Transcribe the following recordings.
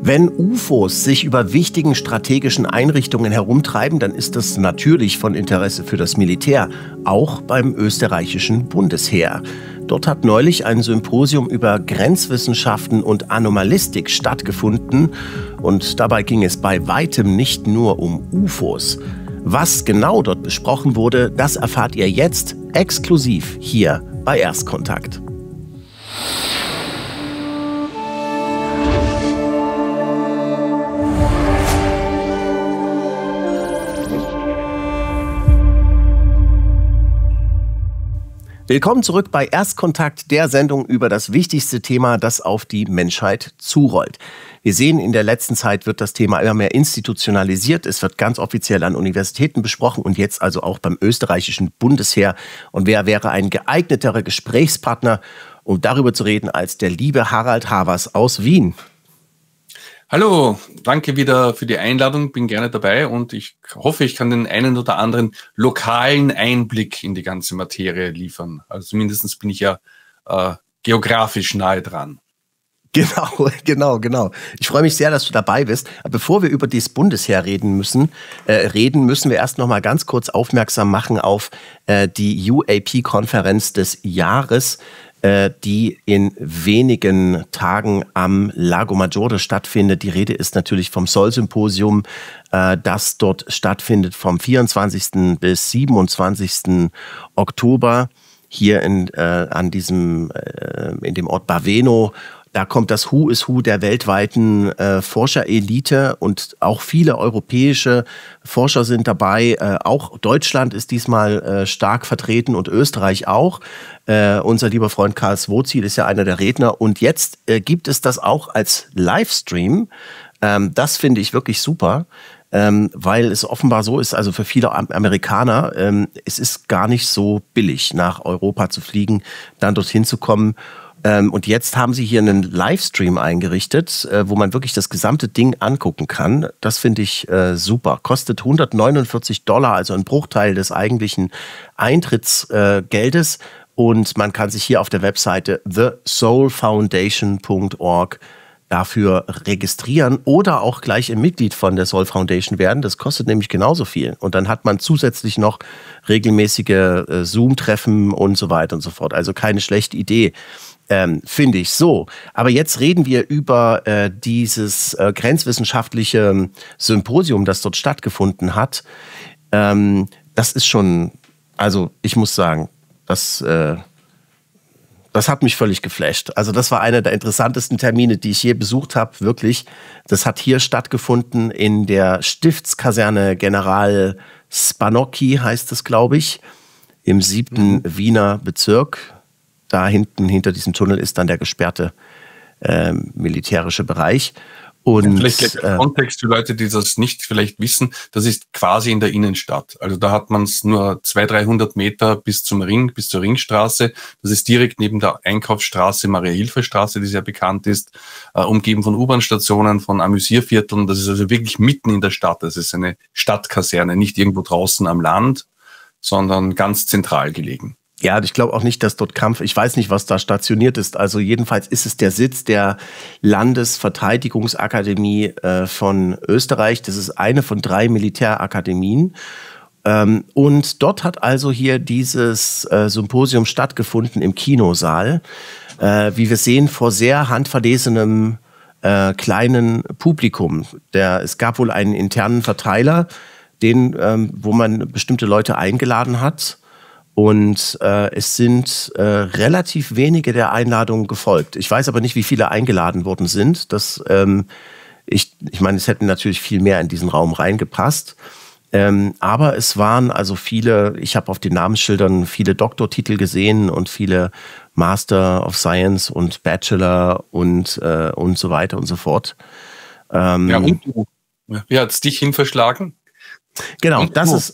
Wenn UFOs sich über wichtigen strategischen Einrichtungen herumtreiben, dann ist das natürlich von Interesse für das Militär, auch beim österreichischen Bundesheer. Dort hat neulich ein Symposium über Grenzwissenschaften und Anomalistik stattgefunden und dabei ging es bei weitem nicht nur um UFOs. Was genau dort besprochen wurde, das erfahrt ihr jetzt exklusiv hier bei Erstkontakt. Willkommen zurück bei Erstkontakt, der Sendung über das wichtigste Thema, das auf die Menschheit zurollt. Wir sehen, in der letzten Zeit wird das Thema immer mehr institutionalisiert. Es wird ganz offiziell an Universitäten besprochen und jetzt also auch beim österreichischen Bundesheer. Und wer wäre ein geeigneterer Gesprächspartner, um darüber zu reden, als der liebe Harald Havers aus Wien? Hallo, danke wieder für die Einladung, bin gerne dabei und ich hoffe, ich kann den einen oder anderen lokalen Einblick in die ganze Materie liefern. Also zumindest bin ich ja geografisch nahe dran. Genau. Ich freue mich sehr, dass du dabei bist. Bevor wir über das Bundesheer reden müssen wir erst noch mal ganz kurz aufmerksam machen auf die UAP-Konferenz des Jahres, die in wenigen Tagen am Lago Maggiore stattfindet. Die Rede ist natürlich vom Sol-Symposium, das dort stattfindet vom 24. bis 27. Oktober hier in dem Ort Baveno. Da kommt das Who is Who der weltweiten Forscherelite und auch viele europäische Forscher sind dabei. Auch Deutschland ist diesmal stark vertreten und Österreich auch. Unser lieber Freund Karl Swozil ist ja einer der Redner. Und jetzt gibt es das auch als Livestream. Das finde ich wirklich super, weil es offenbar so ist, also für viele Amerikaner, es ist gar nicht so billig, nach Europa zu fliegen, dann dorthin zu kommen. Und jetzt haben sie hier einen Livestream eingerichtet, wo man wirklich das gesamte Ding angucken kann. Das finde ich super. Kostet $149, also ein Bruchteil des eigentlichen Eintrittsgeldes. Und man kann sich hier auf der Webseite thesoulfoundation.org dafür registrieren oder auch gleich ein Mitglied von der Soul Foundation werden. Das kostet nämlich genauso viel. Und dann hat man zusätzlich noch regelmäßige Zoom-Treffen und so weiter und so fort. Also keine schlechte Idee. Finde ich so. Aber jetzt reden wir über dieses grenzwissenschaftliche Symposium, das dort stattgefunden hat. Das ist schon, also ich muss sagen, das hat mich völlig geflasht. Also das war einer der interessantesten Termine, die ich je besucht habe, wirklich. Das hat hier stattgefunden in der Stiftskaserne General Spanocchi, heißt es, glaube ich, im 7. Wiener Bezirk. Da hinten, hinter diesem Tunnel, ist dann der gesperrte militärische Bereich. Und vielleicht Kontext für Leute, die das nicht vielleicht wissen, das ist quasi in der Innenstadt. Also da hat man es nur 200-300 Meter bis zum Ring, bis zur Ringstraße. Das ist direkt neben der Einkaufsstraße, Maria-Hilfer-Straße, die sehr bekannt ist, umgeben von U-Bahn-Stationen, von Amüsiervierteln. Das ist also wirklich mitten in der Stadt. Das ist eine Stadtkaserne, nicht irgendwo draußen am Land, sondern ganz zentral gelegen. Ja, ich glaube auch nicht, dass dort ich weiß nicht, was da stationiert ist. Also jedenfalls ist es der Sitz der Landesverteidigungsakademie von Österreich. Das ist eine von 3 Militärakademien. Und dort hat also hier dieses Symposium stattgefunden im Kinosaal. Wie wir sehen, vor sehr handverlesenem kleinen Publikum. Es gab wohl einen internen Verteiler, wo man bestimmte Leute eingeladen hat. Und es sind relativ wenige der Einladungen gefolgt. Ich weiß aber nicht, wie viele eingeladen worden sind. Ich meine, es hätten natürlich viel mehr in diesen Raum reingepasst. Aber es waren also viele, ich habe auf den Namensschildern viele Doktortitel gesehen und viele Master of Science und Bachelor und so weiter und so fort. Und wie hat es dich hinverschlagen? Genau, das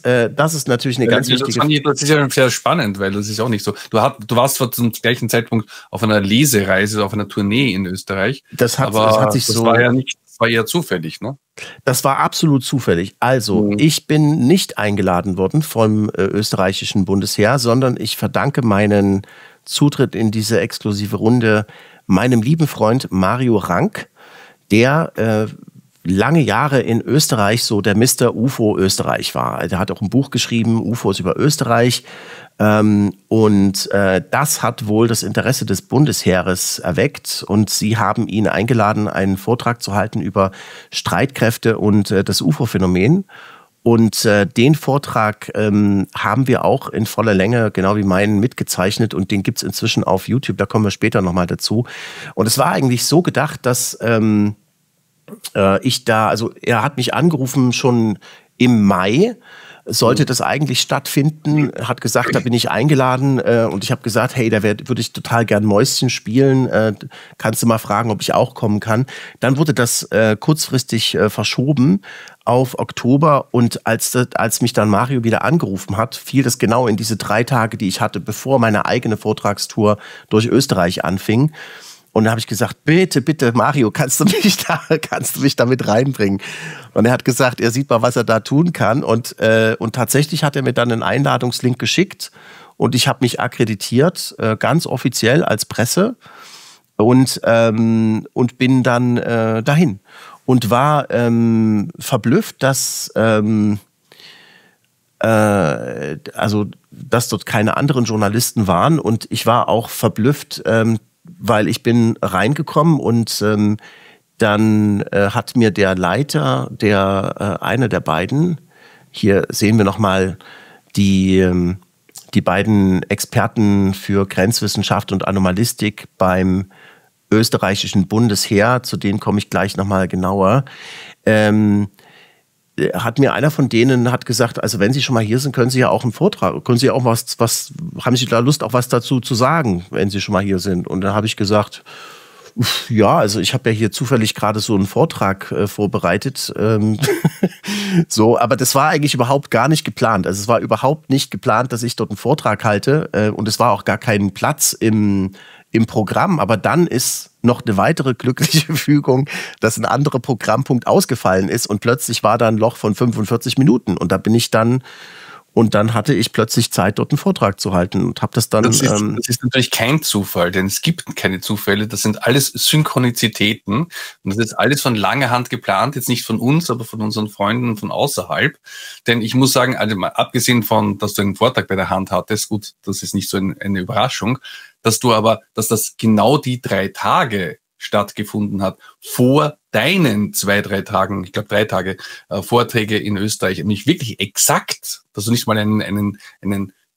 ist natürlich eine ganz wichtige... Das ist ja sehr spannend, weil das ist auch nicht so. Du warst zwar zum gleichen Zeitpunkt auf einer Lesereise, auf einer Tournee in Österreich, das war eher zufällig, ne? Das war absolut zufällig. Also, ich bin nicht eingeladen worden vom österreichischen Bundesheer, sondern ich verdanke meinen Zutritt in diese exklusive Runde meinem lieben Freund Mario Rank, der lange Jahre in Österreich so der Mr. UFO Österreich war. Der hat auch ein Buch geschrieben, UFOs über Österreich. Und das hat wohl das Interesse des Bundesheeres erweckt. Und sie haben ihn eingeladen, einen Vortrag zu halten über Streitkräfte und das UFO-Phänomen. Und den Vortrag haben wir auch in voller Länge, genau wie meinen, mitgezeichnet. Und den gibt's inzwischen auf YouTube. Da kommen wir später nochmal dazu. Und es war eigentlich so gedacht, dass also er hat mich angerufen schon im Mai, sollte das eigentlich stattfinden, hat gesagt, da bin ich eingeladen und ich habe gesagt, hey, da würde ich total gern Mäuschen spielen, kannst du mal fragen, ob ich auch kommen kann. Dann wurde das kurzfristig verschoben auf Oktober und als mich dann Mario wieder angerufen hat, fiel das genau in diese 3 Tage, die ich hatte, bevor meine eigene Vortragstour durch Österreich anfing. Und dann habe ich gesagt, bitte, bitte, Mario, kannst du mich da mit reinbringen? Und er hat gesagt, er sieht mal, was er da tun kann. Und tatsächlich hat er mir dann einen Einladungslink geschickt. Und ich habe mich akkreditiert, ganz offiziell als Presse. Und bin dann dahin. Und war verblüfft, dass dort keine anderen Journalisten waren. Und ich war auch verblüfft, weil ich bin reingekommen und dann hat mir der Leiter, einer der beiden, hier sehen wir nochmal die beiden Experten für Grenzwissenschaft und Anomalistik beim österreichischen Bundesheer, zu denen komme ich gleich nochmal genauer, hat mir einer von denen gesagt, also wenn Sie schon mal hier sind, können Sie ja auch einen Vortrag, können Sie auch haben Sie da Lust, auch was dazu zu sagen, wenn Sie schon mal hier sind? Und dann habe ich gesagt, ja, also ich habe ja hier zufällig gerade so einen Vortrag vorbereitet. So, aber das war eigentlich überhaupt gar nicht geplant. Also es war überhaupt nicht geplant, dass ich dort einen Vortrag halte und es war auch gar kein Platz im Programm, aber dann ist noch eine weitere glückliche Fügung, dass ein anderer Programmpunkt ausgefallen ist und plötzlich war da ein Loch von 45 Minuten und dann hatte ich plötzlich Zeit, dort einen Vortrag zu halten und habe das dann... Das ist natürlich kein Zufall, denn es gibt keine Zufälle, das sind alles Synchronizitäten und das ist alles von langer Hand geplant, jetzt nicht von uns, aber von unseren Freunden von außerhalb, denn ich muss sagen, also mal abgesehen von, dass du einen Vortrag bei der Hand hattest, gut, das ist nicht so eine Überraschung, dass das genau die 3 Tage stattgefunden hat, vor deinen 2, 3 Tagen, ich glaube 3 Tage Vorträge in Österreich, nämlich wirklich exakt, dass du nicht mal einen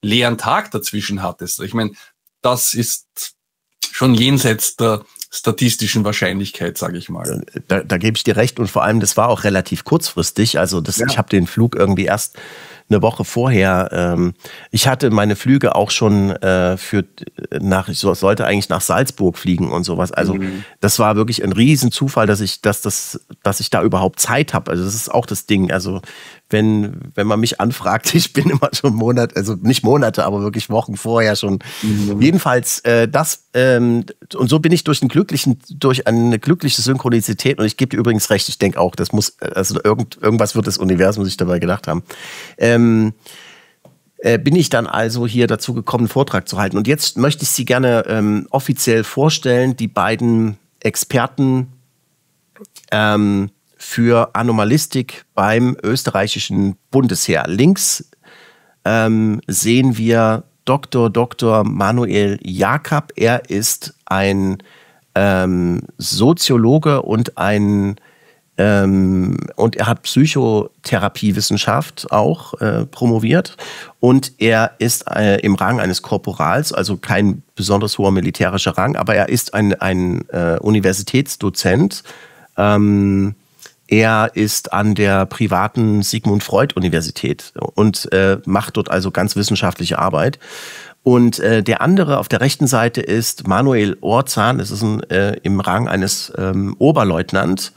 leeren Tag dazwischen hattest. Ich meine, das ist schon jenseits der statistischen Wahrscheinlichkeit, sage ich mal. Da gebe ich dir recht und vor allem, das war auch relativ kurzfristig. Also ich habe den Flug irgendwie erst eine Woche vorher. Ich hatte meine Flüge auch schon ich sollte eigentlich nach Salzburg fliegen und sowas. Also das war wirklich ein Riesenzufall, dass ich da überhaupt Zeit habe. Also das ist auch das Ding. Also wenn man mich anfragt, ich bin immer schon also nicht Monate, aber wirklich Wochen vorher schon. Jedenfalls und so bin ich durch eine glückliche Synchronizität und ich gebe dir übrigens recht, ich denke auch, das muss, also irgendwas wird das Universum sich dabei gedacht haben. Bin ich dann also hier dazu gekommen, einen Vortrag zu halten. Und jetzt möchte ich Sie gerne offiziell vorstellen, die beiden Experten für Anomalistik beim österreichischen Bundesheer. Links sehen wir Dr. Manuel Jakob. Er ist ein Soziologe und und er hat Psychotherapiewissenschaft auch promoviert und er ist im Rang eines Korporals, also kein besonders hoher militärischer Rang, aber er ist ein Universitätsdozent. Er ist an der privaten Sigmund Freud Universität und macht dort also ganz wissenschaftliche Arbeit. Und der andere auf der rechten Seite ist Manuel Orzan, das ist im Rang eines Oberleutnant.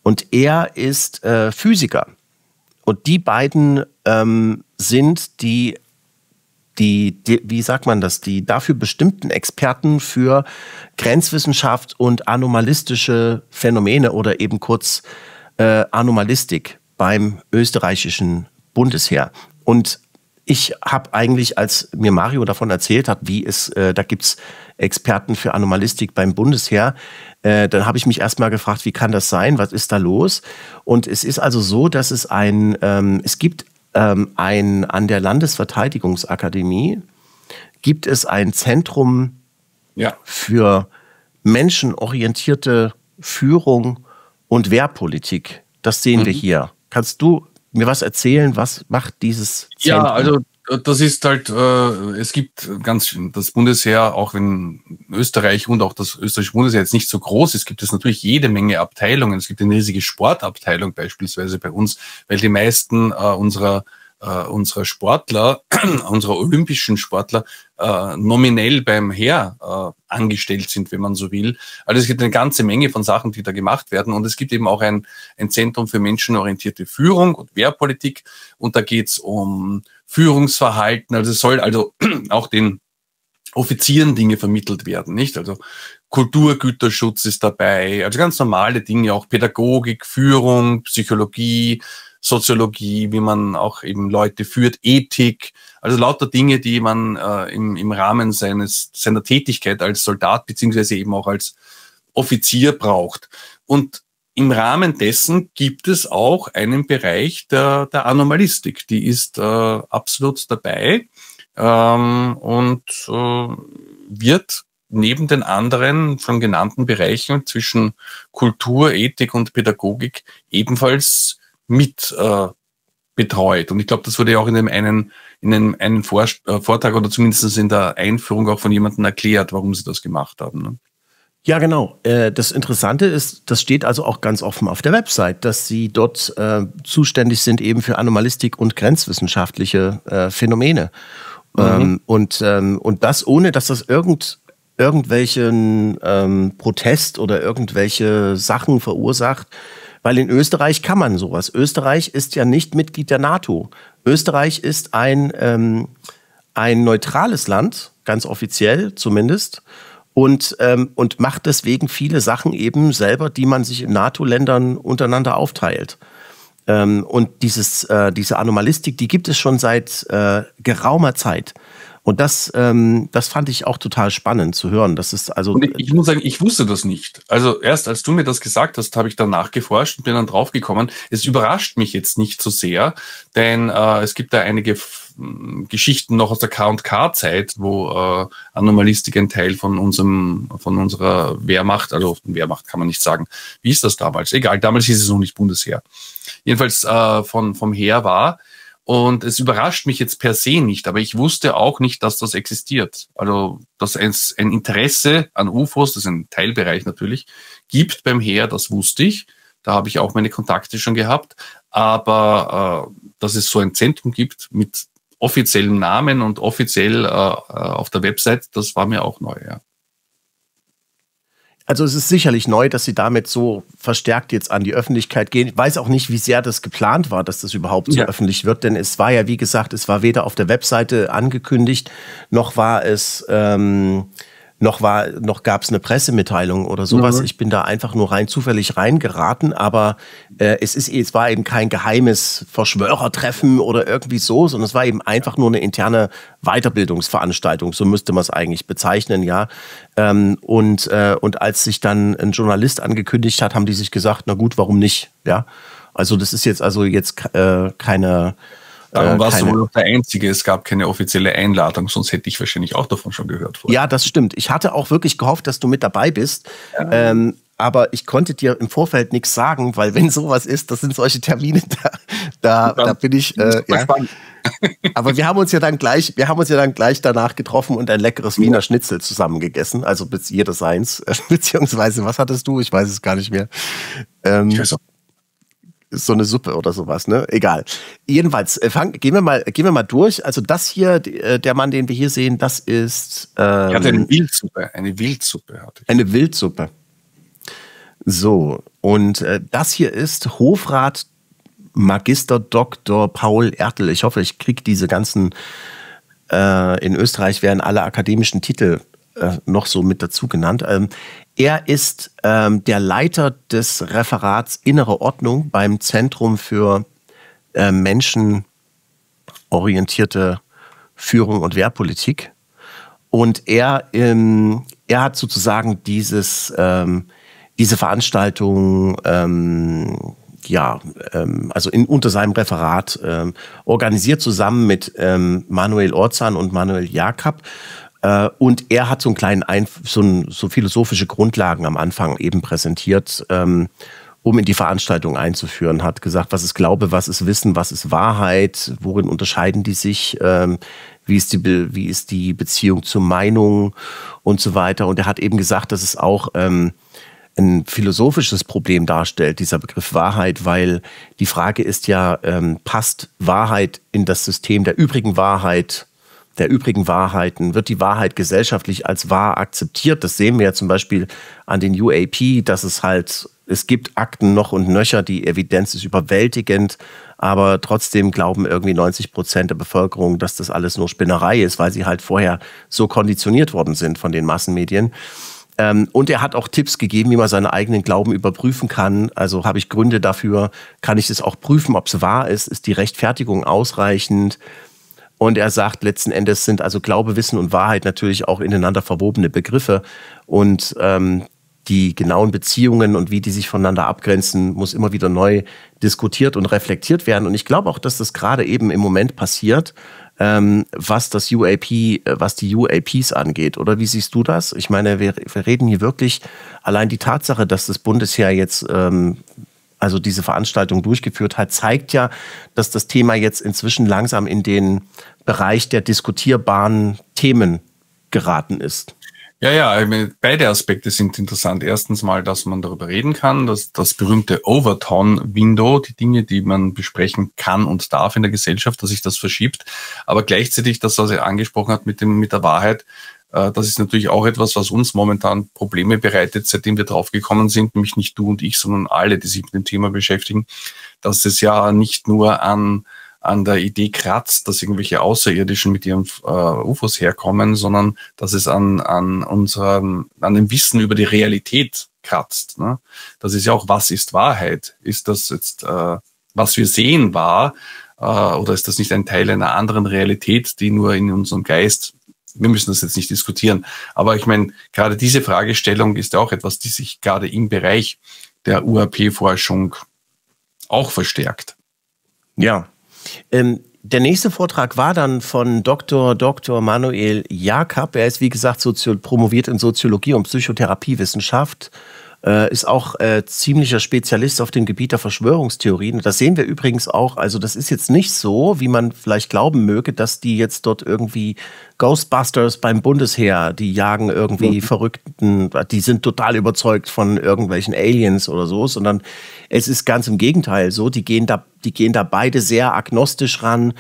Und er ist Physiker. Und die beiden sind die, wie sagt man das, die dafür bestimmten Experten für Grenzwissenschaft und anomalistische Phänomene oder eben kurz Anomalistik beim österreichischen Bundesheer. Und Ich habe eigentlich, als mir Mario davon erzählt hat, da gibt's Experten für Anomalistik beim Bundesheer, dann habe ich mich erstmal gefragt, wie kann das sein? Was ist da los? Und es ist also so, dass es gibt an der Landesverteidigungsakademie gibt es ein Zentrum für menschenorientierte Führung und Wehrpolitik. Das sehen wir hier. Kannst du mir was erzählen? Was macht dieses Zentrum? Ja, also das ist halt, es gibt das Bundesheer, auch wenn Österreich und auch das österreichische Bundesheer jetzt nicht so groß ist, gibt es natürlich jede Menge Abteilungen. Es gibt eine riesige Sportabteilung beispielsweise bei uns, weil die meisten unserer Sportler, unserer olympischen Sportler, nominell beim Heer angestellt sind, wenn man so will. Also es gibt eine ganze Menge von Sachen, die da gemacht werden. Und es gibt eben auch ein Zentrum für menschenorientierte Führung und Wehrpolitik. Und da geht es um Führungsverhalten. Also es soll also auch den Offizieren Dinge vermittelt werden, nicht? Also Kulturgüterschutz ist dabei, also ganz normale Dinge, auch Pädagogik, Führung, Psychologie, Soziologie, wie man auch eben Leute führt, Ethik, also lauter Dinge, die man im Rahmen seiner Tätigkeit als Soldat beziehungsweise eben auch als Offizier braucht. Und im Rahmen dessen gibt es auch einen Bereich der Anomalistik, die ist absolut dabei und wird neben den anderen schon genannten Bereichen zwischen Kultur, Ethik und Pädagogik ebenfalls mit betreut. Und ich glaube, das wurde ja auch in einem Vortrag oder zumindest in der Einführung auch von jemandem erklärt, warum sie das gemacht haben. Ne? Ja, genau. Das Interessante ist, das steht also auch ganz offen auf der Website, dass Sie dort zuständig sind eben für Anomalistik und grenzwissenschaftliche Phänomene. Und das ohne, dass das irgendwelchen Protest oder irgendwelche Sachen verursacht. Weil in Österreich kann man sowas. Österreich ist ja nicht Mitglied der NATO. Österreich ist ein neutrales Land, ganz offiziell zumindest, und macht deswegen viele Sachen eben selber, die man sich in NATO-Ländern untereinander aufteilt. Und diese Anomalistik, die gibt es schon seit geraumer Zeit. Und das fand ich auch total spannend zu hören. Das ist also. Und ich muss sagen, ich wusste das nicht. Also erst als du mir das gesagt hast, habe ich dann nachgeforscht und bin dann draufgekommen. Es überrascht mich jetzt nicht so sehr, denn es gibt da einige Geschichten noch aus der K&K-Zeit, wo Anomalistik ein Teil von unserer Wehrmacht, also Wehrmacht kann man nicht sagen. Wie ist das damals? Egal, damals hieß es noch nicht Bundesheer. Jedenfalls vom Heer war. Und es überrascht mich jetzt per se nicht, aber ich wusste auch nicht, dass das existiert. Also, dass es ein Interesse an UFOs, das ist ein Teilbereich natürlich, gibt beim Heer, das wusste ich. Da habe ich auch meine Kontakte schon gehabt. Aber dass es so ein Zentrum gibt mit offiziellen Namen und offiziell auf der Website, das war mir auch neu, ja. Also es ist sicherlich neu, dass Sie damit so verstärkt jetzt an die Öffentlichkeit gehen. Ich weiß auch nicht, wie sehr das geplant war, dass das überhaupt so öffentlich wird, denn es war ja, wie gesagt, es war weder auf der Webseite angekündigt, noch war es noch gab es eine Pressemitteilung oder sowas. Ich bin da einfach nur rein zufällig reingeraten, aber es war eben kein geheimes Verschwörertreffen oder irgendwie so, sondern es war eben einfach nur eine interne Weiterbildungsveranstaltung, so müsste man es eigentlich bezeichnen, ja. Und als sich dann ein Journalist angekündigt hat, haben die sich gesagt, na gut, warum nicht, ja. Also das ist jetzt keine. Darum warst du wohl der Einzige, es gab keine offizielle Einladung, sonst hätte ich wahrscheinlich auch davon schon gehört. Vorher. Ja, das stimmt. Ich hatte auch wirklich gehofft, dass du mit dabei bist. Ja. Aber ich konnte dir im Vorfeld nichts sagen, weil wenn sowas ist, das sind solche Termine, da bin ich. Ja. Aber wir haben uns ja dann gleich danach getroffen und ein leckeres Wiener Schnitzel zusammen gegessen. Also jeder seins. Beziehungsweise, was hattest du? Ich weiß es gar nicht mehr. Ich weiß auch. So eine Suppe oder sowas, ne? Egal. Jedenfalls, gehen wir mal durch. Also das hier, der Mann, den wir hier sehen, das ist... ich hatte eine Wildsuppe. Eine Wildsuppe hatte ich. Eine Wildsuppe. So, und das hier ist Hofrat Magister Dr. Paul Ertl. Ich hoffe, ich kriege diese ganzen... in Österreich werden alle akademischen Titel noch so mit dazu genannt. Er ist der Leiter des Referats Innere Ordnung beim Zentrum für orientierte Führung und Wehrpolitik. Und er hat sozusagen diese Veranstaltung also unter seinem Referat organisiert zusammen mit Manuel Orzan und Manuel Jakab. Und er hat so einen kleinen so philosophische Grundlagen am Anfang eben präsentiert, um in die Veranstaltung einzuführen, hat gesagt, was ist Glaube, was ist Wissen, was ist Wahrheit, worin unterscheiden die sich, wie ist die Beziehung zur Meinung und so weiter. Und er hat eben gesagt, dass es auch ein philosophisches Problem darstellt, dieser Begriff Wahrheit, weil die Frage ist ja, passt Wahrheit in das System der übrigen Wahrheiten, wird die Wahrheit gesellschaftlich als wahr akzeptiert? Das sehen wir ja zum Beispiel an den UAP, dass es gibt Akten noch und nöcher, die Evidenz ist überwältigend, aber trotzdem glauben irgendwie 90% der Bevölkerung, dass das alles nur Spinnerei ist, weil sie halt vorher so konditioniert worden sind von den Massenmedien. Und er hat auch Tipps gegeben, wie man seinen eigenen Glauben überprüfen kann. Also habe ich Gründe dafür, kann ich es auch prüfen, ob es wahr ist? Ist die Rechtfertigung ausreichend? Und er sagt, letzten Endes sind also Glaube, Wissen und Wahrheit natürlich auch ineinander verwobene Begriffe. Und die genauen Beziehungen und wie die sich voneinander abgrenzen, muss immer wieder neu diskutiert und reflektiert werden. Und ich glaube auch, dass das gerade eben im Moment passiert, was die UAPs angeht. Oder wie siehst du das? Ich meine, wir reden hier wirklich allein die Tatsache, dass das Bundesheer jetzt also diese Veranstaltung durchgeführt hat, zeigt ja, dass das Thema jetzt inzwischen langsam in den Bereich der diskutierbaren Themen geraten ist. Ja, ich meine, beide Aspekte sind interessant. Erstens mal, dass man darüber reden kann, dass das berühmte Overton-Window, die Dinge, die man besprechen kann und darf in der Gesellschaft, dass sich das verschiebt. Aber gleichzeitig, das, was er angesprochen hat mit der Wahrheit, das ist natürlich auch etwas, was uns momentan Probleme bereitet, seitdem wir draufgekommen sind, nämlich nicht du und ich, sondern alle, die sich mit dem Thema beschäftigen, dass es ja nicht nur an der Idee kratzt, dass irgendwelche Außerirdischen mit ihren UFOs herkommen, sondern dass es an dem Wissen über die Realität kratzt. Ne? Das ist ja auch, was ist Wahrheit? Ist das jetzt, was wir sehen, wahr? Oder ist das nicht ein Teil einer anderen Realität, die nur in unserem Geist, wir müssen das jetzt nicht diskutieren, aber ich meine, gerade diese Fragestellung ist ja auch etwas, die sich gerade im Bereich der UAP-Forschung auch verstärkt. Ja. Der nächste Vortrag war dann von Dr. Manuel Jakab. Er ist, wie gesagt, promoviert in Soziologie und Psychotherapiewissenschaft. Ist auch ziemlicher Spezialist auf dem Gebiet der Verschwörungstheorien. Das sehen wir übrigens auch. Also das ist jetzt nicht so, wie man vielleicht glauben möge, dass die jetzt dort irgendwie Ghostbusters beim Bundesheer, die jagen irgendwie Verrückten, die sind total überzeugt von irgendwelchen Aliens oder so, sondern es ist ganz im Gegenteil so. Die gehen da beide sehr agnostisch ran,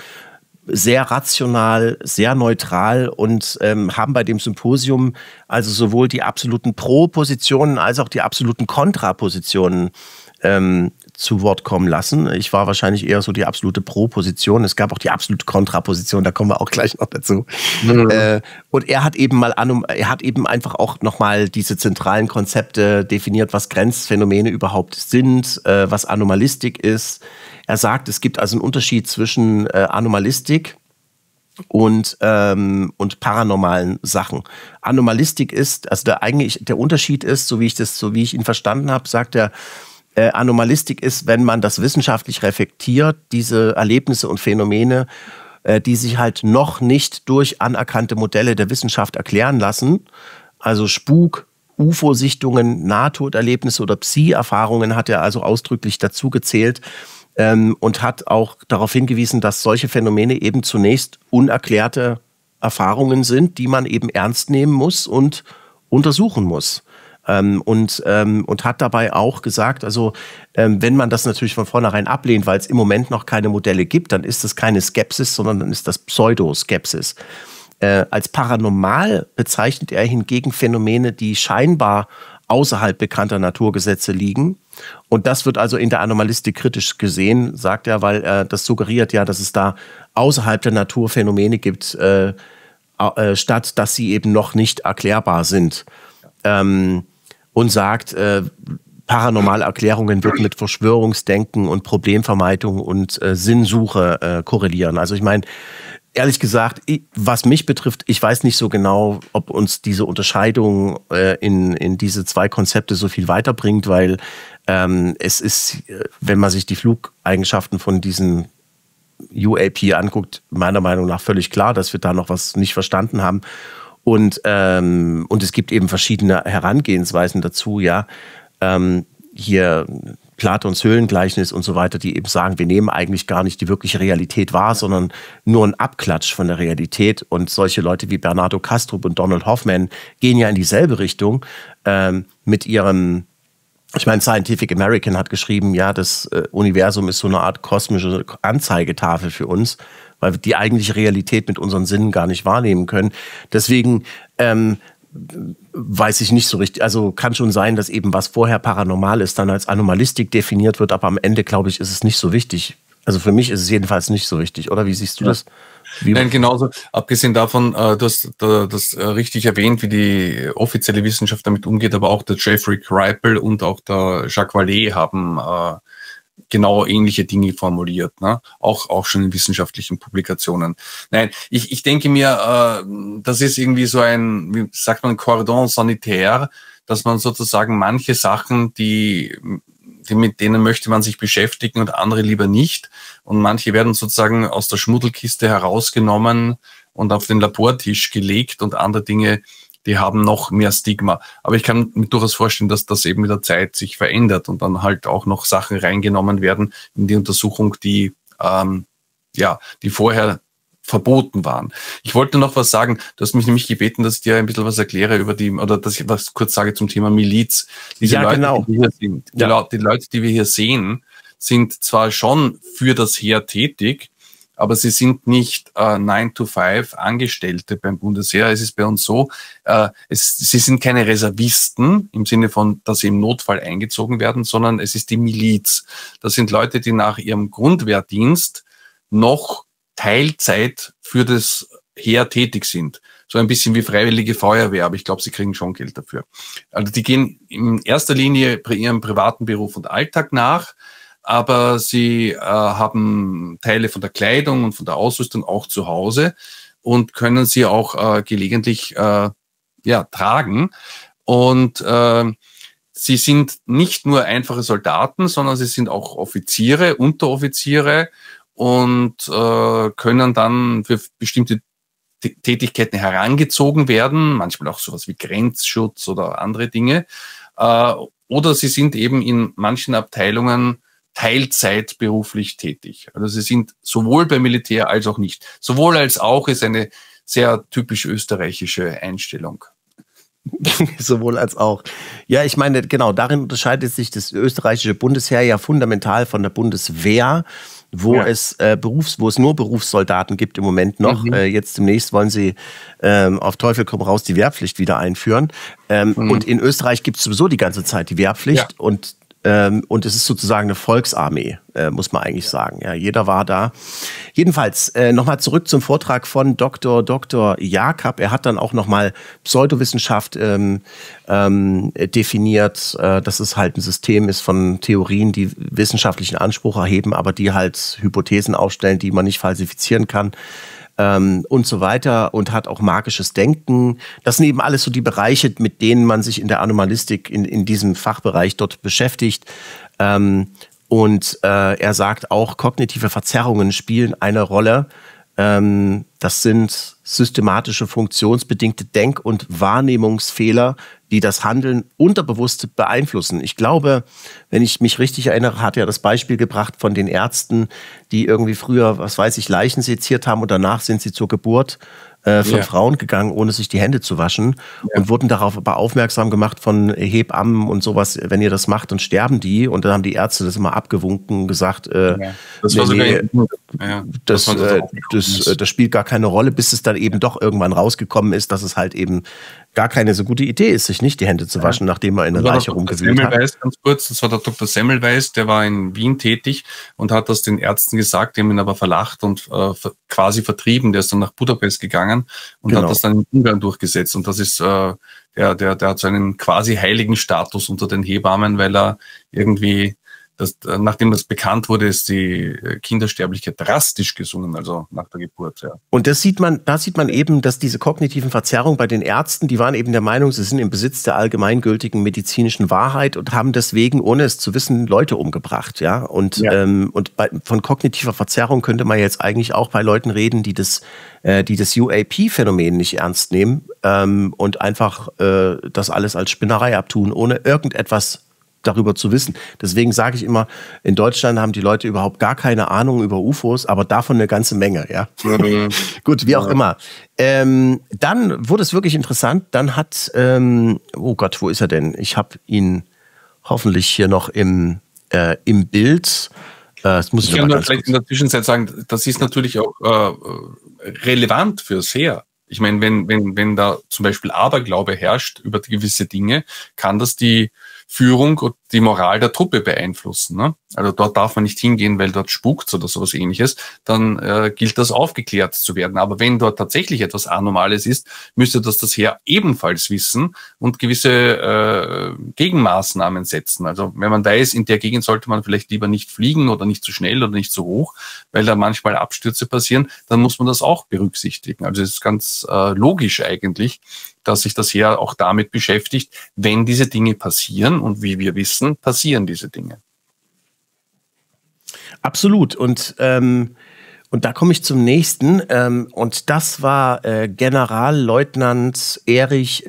sehr rational, sehr neutral und haben bei dem Symposium also sowohl die absoluten Pro-Positionen als auch die absoluten Kontrapositionen zu Wort kommen lassen. Ich war wahrscheinlich eher so die absolute Pro-Position. Es gab auch die absolute Kontraposition, da kommen wir auch gleich noch dazu. Und er hat eben einfach auch nochmal diese zentralen Konzepte definiert, was Grenzphänomene überhaupt sind, was Anomalistik ist. Er sagt, es gibt also einen Unterschied zwischen Anomalistik und paranormalen Sachen. Anomalistik ist, also der Unterschied ist, so wie ich ihn verstanden habe, sagt er, Anomalistik ist, wenn man das wissenschaftlich reflektiert, diese Erlebnisse und Phänomene, die sich halt noch nicht durch anerkannte Modelle der Wissenschaft erklären lassen, also Spuk, UFO-Sichtungen, Nahtoderlebnisse oder Psi-Erfahrungen hat er also ausdrücklich dazu gezählt, und hat auch darauf hingewiesen, dass solche Phänomene eben zunächst unerklärte Erfahrungen sind, die man eben ernst nehmen muss und untersuchen muss. Und hat dabei auch gesagt, also wenn man das natürlich von vornherein ablehnt, weil es im Moment noch keine Modelle gibt, dann ist das keine Skepsis, sondern dann ist das Pseudoskepsis. Als paranormal bezeichnet er hingegen Phänomene, die scheinbar außerhalb bekannter Naturgesetze liegen. Und das wird also in der Anomalistik kritisch gesehen, sagt er, weil das suggeriert ja, dass es da außerhalb der Natur Phänomene gibt, statt dass sie eben noch nicht erklärbar sind. Und sagt, paranormale Erklärungen wird mit Verschwörungsdenken und Problemvermeidung und Sinnsuche korrelieren. Also ich meine, ehrlich gesagt, was mich betrifft, ich weiß nicht so genau, ob uns diese Unterscheidung in diese zwei Konzepte so viel weiterbringt, weil es ist, wenn man sich die Flugeigenschaften von diesen UAP anguckt, meiner Meinung nach völlig klar, dass wir da noch was nicht verstanden haben. Und es gibt eben verschiedene Herangehensweisen dazu, ja. Hier Platons Höhlengleichnis und so weiter, die eben sagen, wir nehmen eigentlich gar nicht die wirkliche Realität wahr, sondern nur einen Abklatsch von der Realität. Und solche Leute wie Bernardo Kastrup und Donald Hoffman gehen ja in dieselbe Richtung mit ihrem, ich meine, Scientific American hat geschrieben, ja, das Universum ist so eine Art kosmische Anzeigetafel für uns, weil wir die eigentliche Realität mit unseren Sinnen gar nicht wahrnehmen können. Deswegen weiß ich nicht so richtig. Also kann schon sein, dass eben was vorher paranormal ist, dann als Anomalistik definiert wird, aber am Ende, glaube ich, ist es nicht so wichtig. Also für mich ist es jedenfalls nicht so wichtig, oder? Wie siehst du das? Nein, genauso. Abgesehen davon, du hast das richtig erwähnt, wie die offizielle Wissenschaft damit umgeht, aber auch der Jeffrey Kripal und auch der Jacques Vallée haben genau ähnliche Dinge formuliert, ne? Auch schon in wissenschaftlichen Publikationen. Nein, ich denke mir, das ist irgendwie so ein, wie sagt man, Cordon sanitaire, dass man sozusagen manche Sachen, mit denen möchte man sich beschäftigen und andere lieber nicht. Und manche werden sozusagen aus der Schmuddelkiste herausgenommen und auf den Labortisch gelegt und andere Dinge, die haben noch mehr Stigma. Aber ich kann mir durchaus vorstellen, dass das eben mit der Zeit sich verändert und dann halt auch noch Sachen reingenommen werden in die Untersuchung, die vorher verboten waren. Ich wollte noch was sagen. Du hast mich nämlich gebeten, dass ich dir ein bisschen was erkläre oder dass ich was kurz sage zum Thema Miliz. Diese Leute, genau. Die wir hier sind, die Leute, die wir hier sehen, sind zwar schon für das Heer tätig, aber sie sind nicht 9-to-5 Angestellte beim Bundesheer. Es ist bei uns so, sie sind keine Reservisten im Sinne von, dass sie im Notfall eingezogen werden, sondern es ist die Miliz. Das sind Leute, die nach ihrem Grundwehrdienst noch Teilzeit für das Heer tätig sind. So ein bisschen wie Freiwillige Feuerwehr, aber ich glaube, sie kriegen schon Geld dafür. Also die gehen in erster Linie ihrem privaten Beruf und Alltag nach, aber sie haben Teile von der Kleidung und von der Ausrüstung auch zu Hause und können sie auch gelegentlich tragen. Und sie sind nicht nur einfache Soldaten, sondern sie sind auch Offiziere, Unteroffiziere und können dann für bestimmte Tätigkeiten herangezogen werden, manchmal auch sowas wie Grenzschutz oder andere Dinge. Oder sie sind eben in manchen Abteilungen Teilzeit beruflich tätig. Also sie sind sowohl beim Militär als auch nicht. Sowohl als auch ist eine sehr typisch österreichische Einstellung. Sowohl als auch. Ja, ich meine, genau, darin unterscheidet sich das österreichische Bundesheer ja fundamental von der Bundeswehr, wo es nur Berufssoldaten gibt im Moment noch. Jetzt demnächst wollen sie auf Teufel komm raus die Wehrpflicht wieder einführen. Und in Österreich gibt es sowieso die ganze Zeit die Wehrpflicht und es ist sozusagen eine Volksarmee, muss man eigentlich sagen. Ja, jeder war da. Jedenfalls nochmal zurück zum Vortrag von Dr. Jakob. Er hat dann auch nochmal Pseudowissenschaft definiert, dass es halt ein System ist von Theorien, die wissenschaftlichen Anspruch erheben, aber die halt Hypothesen aufstellen, die man nicht falsifizieren kann. Und so weiter, und hat auch magisches Denken. Das sind eben alles so die Bereiche, mit denen man sich in der Anomalistik in diesem Fachbereich dort beschäftigt. Und er sagt auch, kognitive Verzerrungen spielen eine Rolle. Das sind systematische, funktionsbedingte Denk- und Wahrnehmungsfehler, die das Handeln unterbewusst beeinflussen. Ich glaube, wenn ich mich richtig erinnere, hat er das Beispiel gebracht von den Ärzten, die irgendwie früher, was weiß ich, Leichen seziert haben und danach sind sie zur Geburt von Frauen gegangen, ohne sich die Hände zu waschen und wurden darauf aber aufmerksam gemacht von Hebammen und sowas, wenn ihr das macht, dann sterben die. Und dann haben die Ärzte das immer abgewunken und gesagt, das spielt gar keine Rolle, bis es dann eben doch irgendwann rausgekommen ist, dass es halt eben gar keine so gute Idee ist, sich nicht die Hände zu waschen, nachdem man in der Leiche rumgewühlt hat. Ganz kurz, das war der Dr. Semmelweis, der war in Wien tätig und hat das den Ärzten gesagt, die haben ihn aber verlacht und quasi vertrieben. Der ist dann nach Budapest gegangen und hat das dann in Ungarn durchgesetzt. Und das ist, der hat so einen quasi heiligen Status unter den Hebammen, weil er irgendwie, nachdem das bekannt wurde, ist die Kindersterblichkeit drastisch gesunken, also nach der Geburt. Ja. Und da sieht man eben, dass diese kognitiven Verzerrungen bei den Ärzten, die waren eben der Meinung, sie sind im Besitz der allgemeingültigen medizinischen Wahrheit und haben deswegen, ohne es zu wissen, Leute umgebracht. Ja? Und von kognitiver Verzerrung könnte man jetzt eigentlich auch bei Leuten reden, die das UAP-Phänomen nicht ernst nehmen und einfach das alles als Spinnerei abtun, ohne irgendetwas darüber zu wissen. Deswegen sage ich immer, in Deutschland haben die Leute überhaupt gar keine Ahnung über UFOs, aber davon eine ganze Menge. Ja? Gut, wie auch immer. Dann wurde es wirklich interessant. Dann hat, oh Gott, wo ist er denn? Ich habe ihn hoffentlich hier noch im Bild. Das muss ich kann nur vielleicht in der Zwischenzeit sagen, das ist natürlich auch relevant fürs Heer. Ich meine, wenn da zum Beispiel Aberglaube herrscht über gewisse Dinge, kann das die Führung und die Moral der Truppe beeinflussen. Ne? Also dort darf man nicht hingehen, weil dort spukt oder sowas Ähnliches. Dann gilt das, aufgeklärt zu werden. Aber wenn dort tatsächlich etwas Anormales ist, müsste das Heer ebenfalls wissen und gewisse Gegenmaßnahmen setzen. Also wenn man weiß, in der Gegend sollte man vielleicht lieber nicht fliegen oder nicht zu schnell oder nicht zu hoch, weil da manchmal Abstürze passieren, dann muss man das auch berücksichtigen. Also es ist ganz logisch eigentlich, dass sich das Heer auch damit beschäftigt, wenn diese Dinge passieren, und wie wir wissen, passieren diese Dinge. Absolut. Und da komme ich zum nächsten. Und das war Generalleutnant Erich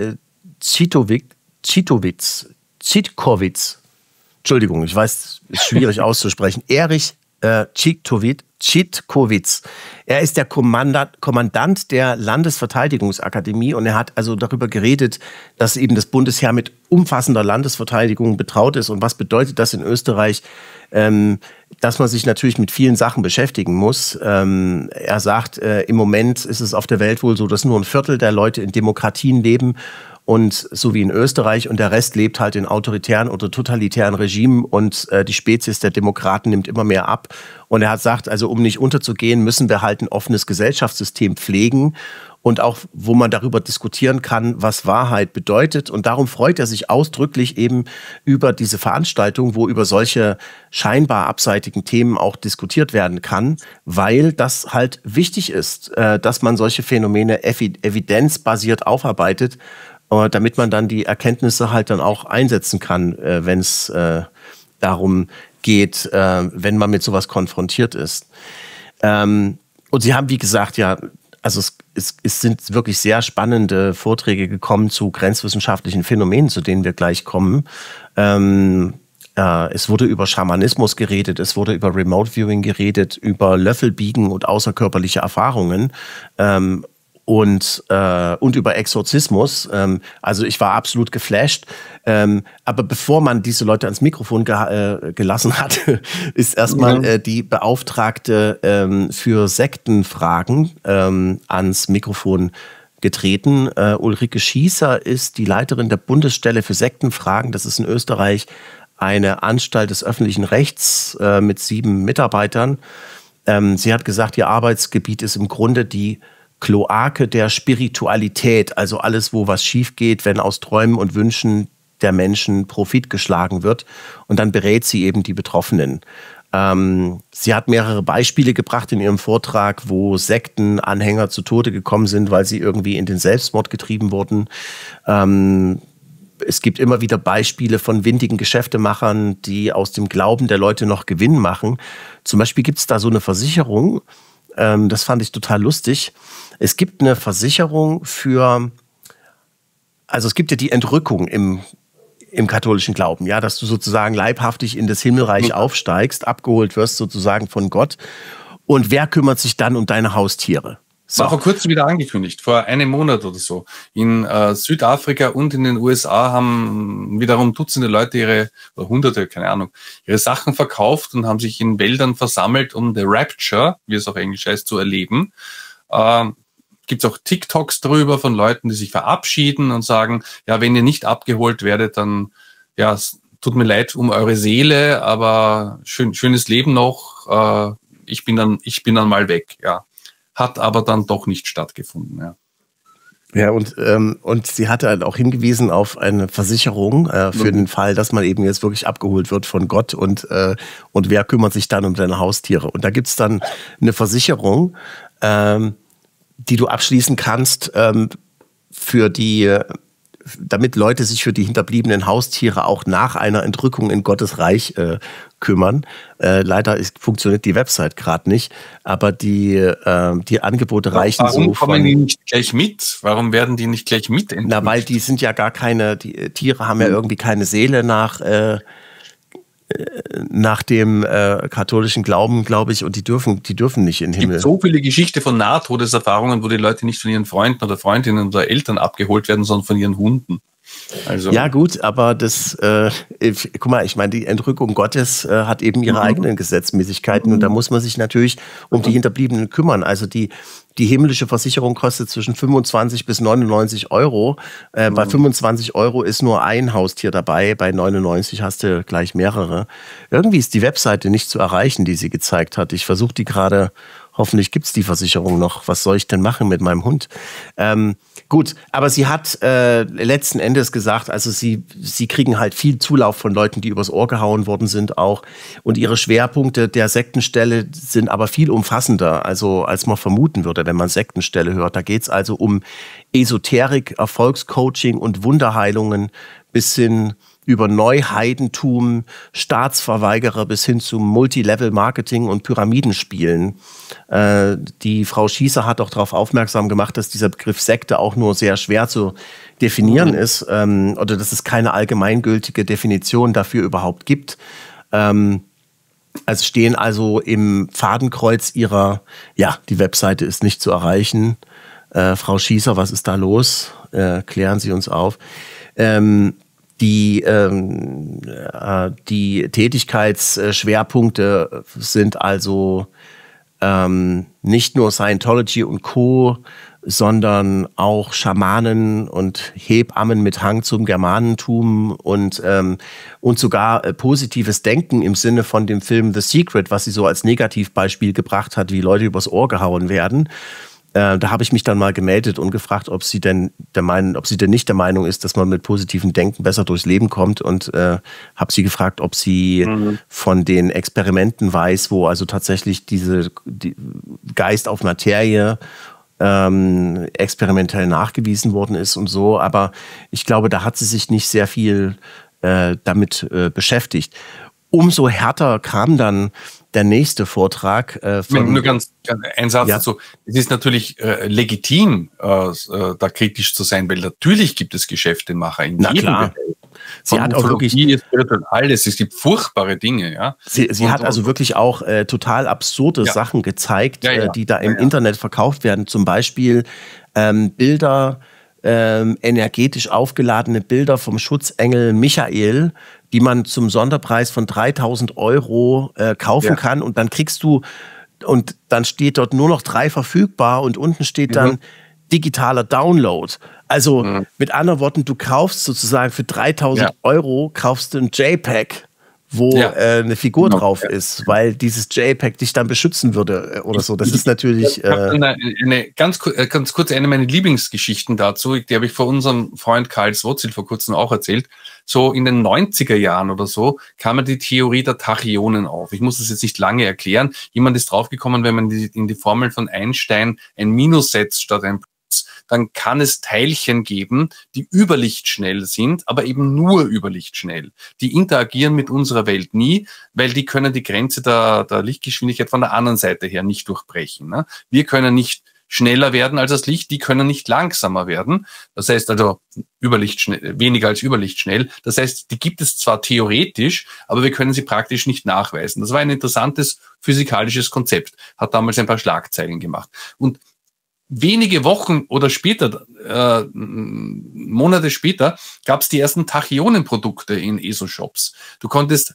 Zitkowitz. Entschuldigung, ich weiß, ist schwierig auszusprechen. Erich Zitkowitz. Er ist der Kommandant der Landesverteidigungsakademie und er hat also darüber geredet, dass eben das Bundesheer mit umfassender Landesverteidigung betraut ist. Und was bedeutet das in Österreich? Dass man sich natürlich mit vielen Sachen beschäftigen muss. Er sagt, im Moment ist es auf der Welt wohl so, dass nur ein Viertel der Leute in Demokratien leben. Und so wie in Österreich, und der Rest lebt halt in autoritären oder totalitären Regimen und die Spezies der Demokraten nimmt immer mehr ab. Und er hat gesagt, also um nicht unterzugehen, müssen wir halt ein offenes Gesellschaftssystem pflegen und auch, wo man darüber diskutieren kann, was Wahrheit bedeutet. Und darum freut er sich ausdrücklich eben über diese Veranstaltung, wo über solche scheinbar abseitigen Themen auch diskutiert werden kann, weil das halt wichtig ist, dass man solche Phänomene evidenzbasiert aufarbeitet, damit man dann die Erkenntnisse halt dann auch einsetzen kann, wenn es darum geht, wenn man mit sowas konfrontiert ist. Und Sie haben, wie gesagt, ja, also es sind wirklich sehr spannende Vorträge gekommen zu grenzwissenschaftlichen Phänomenen, zu denen wir gleich kommen. Es wurde über Schamanismus geredet, es wurde über Remote Viewing geredet, über Löffelbiegen und außerkörperliche Erfahrungen. Und über Exorzismus. Also ich war absolut geflasht. Aber bevor man diese Leute ans Mikrofon gelassen hat, ist erstmal die Beauftragte für Sektenfragen ans Mikrofon getreten. Ulrike Schießer ist die Leiterin der Bundesstelle für Sektenfragen. Das ist in Österreich eine Anstalt des öffentlichen Rechts mit 7 Mitarbeitern. Sie hat gesagt, ihr Arbeitsgebiet ist im Grunde die Kloake der Spiritualität, also alles, wo was schief geht, wenn aus Träumen und Wünschen der Menschen Profit geschlagen wird. Und dann berät sie eben die Betroffenen. Sie hat mehrere Beispiele gebracht in ihrem Vortrag, wo Sektenanhänger zu Tode gekommen sind, weil sie irgendwie in den Selbstmord getrieben wurden. Es gibt immer wieder Beispiele von windigen Geschäftemachern, die aus dem Glauben der Leute noch Gewinn machen. Zum Beispiel gibt es da so eine Versicherung, das fand ich total lustig. Es gibt eine Versicherung also es gibt ja die Entrückung im katholischen Glauben, ja, dass du sozusagen leibhaftig in das Himmelreich aufsteigst, abgeholt wirst sozusagen von Gott. Und wer kümmert sich dann um deine Haustiere? So. War vor kurzem wieder angekündigt, vor einem Monat oder so. In Südafrika und in den USA haben wiederum Dutzende Leute oder Hunderte, keine Ahnung, ihre Sachen verkauft und haben sich in Wäldern versammelt, um the Rapture, wie es auf Englisch heißt, zu erleben. Gibt es auch TikToks drüber von Leuten, die sich verabschieden und sagen, ja, wenn ihr nicht abgeholt werdet, dann, ja, es tut mir leid um eure Seele, aber schönes Leben noch, ich bin dann mal weg, ja. Hat aber dann doch nicht stattgefunden, ja. Ja, und sie hatte halt auch hingewiesen auf eine Versicherung für den Fall, dass man eben jetzt wirklich abgeholt wird von Gott und wer kümmert sich dann um deine Haustiere. Und da gibt's dann eine Versicherung, die du abschließen kannst damit Leute sich für die hinterbliebenen Haustiere auch nach einer Entrückung in Gottes Reich kümmern. Leider funktioniert die Website gerade nicht, aber die Angebote reichen so. Warum kommen die nicht gleich mit? Warum werden die nicht gleich mit entrückt? Na, weil die sind ja gar keine, die Tiere haben ja irgendwie keine Seele nach dem katholischen Glauben, glaube ich, und die dürfen nicht in den Himmel. Es gibt so viele Geschichten von Nahtodeserfahrungen, wo die Leute nicht von ihren Freunden oder Freundinnen oder Eltern abgeholt werden, sondern von ihren Hunden. Also. Ja gut, aber guck mal, ich meine, die Entrückung Gottes hat eben ihre eigenen Gesetzmäßigkeiten und da muss man sich natürlich um die Hinterbliebenen kümmern. Also die himmlische Versicherung kostet zwischen 25 bis 99 Euro. Bei 25 Euro ist nur ein Haustier dabei, bei 99 hast du gleich mehrere. Irgendwie ist die Webseite nicht zu erreichen, die sie gezeigt hat. Ich versuche die gerade, hoffentlich gibt's die Versicherung noch. Was soll ich denn machen mit meinem Hund? Gut, aber sie hat letzten Endes gesagt, also sie kriegen halt viel Zulauf von Leuten, die übers Ohr gehauen worden sind auch. Und ihre Schwerpunkte der Sektenstelle sind aber viel umfassender, also als man vermuten würde, wenn man Sektenstelle hört. Da geht's also um Esoterik, Erfolgscoaching und Wunderheilungen bis hin über Neuheidentum, Staatsverweigerer bis hin zu Multilevel-Marketing und Pyramidenspielen. Die Frau Schießer hat auch darauf aufmerksam gemacht, dass dieser Begriff Sekte auch nur sehr schwer zu definieren ist oder dass es keine allgemeingültige Definition dafür überhaupt gibt. Also stehen also im Fadenkreuz ihrer, ja, die Webseite ist nicht zu erreichen. Frau Schießer, was ist da los? Klären Sie uns auf. Die Tätigkeitsschwerpunkte sind also nicht nur Scientology und Co., sondern auch Schamanen und Hebammen mit Hang zum Germanentum und sogar positives Denken im Sinne von dem Film The Secret, was sie so als Negativbeispiel gebracht hat, wie Leute übers Ohr gehauen werden. Da habe ich mich dann mal gemeldet und gefragt, ob sie denn nicht der Meinung ist, dass man mit positivem Denken besser durchs Leben kommt und habe sie gefragt, ob sie von den Experimenten weiß, wo also tatsächlich die Geist auf Materie experimentell nachgewiesen worden ist und so. Aber ich glaube, da hat sie sich nicht sehr viel damit beschäftigt. Umso härter kam dann der nächste Vortrag. Nur ganz ein Satz dazu. Es ist natürlich legitim, da kritisch zu sein, weil natürlich gibt es Geschäftemacher in jedem Bereich. Sie hat auch wirklich alles. Es gibt furchtbare Dinge, ja. Sie hat also wirklich auch total absurde Sachen gezeigt, die da im Internet verkauft werden. Zum Beispiel Bilder, energetisch aufgeladene Bilder vom Schutzengel Michael, die man zum Sonderpreis von 3.000 Euro kaufen kann und dann und dann steht dort nur noch 3 verfügbar und unten steht dann digitaler Download. Also mit anderen Worten, du kaufst sozusagen für 3.000 Euro kaufst du ein JPEG, wo eine Figur drauf ist, weil dieses JPEG dich dann beschützen würde oder so. Das ist natürlich... ganz kurz eine meiner Lieblingsgeschichten dazu, die habe ich vor unserem Freund Karl Swozil vor kurzem auch erzählt. So in den 90er Jahren oder so kam ja die Theorie der Tachyonen auf. Ich muss das jetzt nicht lange erklären. Jemand ist draufgekommen, wenn man in die Formel von Einstein ein Minus setzt statt ein Plus, dann kann es Teilchen geben, die überlichtschnell sind, aber eben nur überlichtschnell. Die interagieren mit unserer Welt nie, weil die können die Grenze der Lichtgeschwindigkeit von der anderen Seite her nicht durchbrechen. Ne? Wir können nicht schneller werden als das Licht, die können nicht langsamer werden. Das heißt also weniger als überlichtschnell. Das heißt, die gibt es zwar theoretisch, aber wir können sie praktisch nicht nachweisen. Das war ein interessantes physikalisches Konzept, hat damals ein paar Schlagzeilen gemacht. Und wenige Wochen oder später, Monate später, gab es die ersten Tachyonen-Produkte in ESO-Shops. Du konntest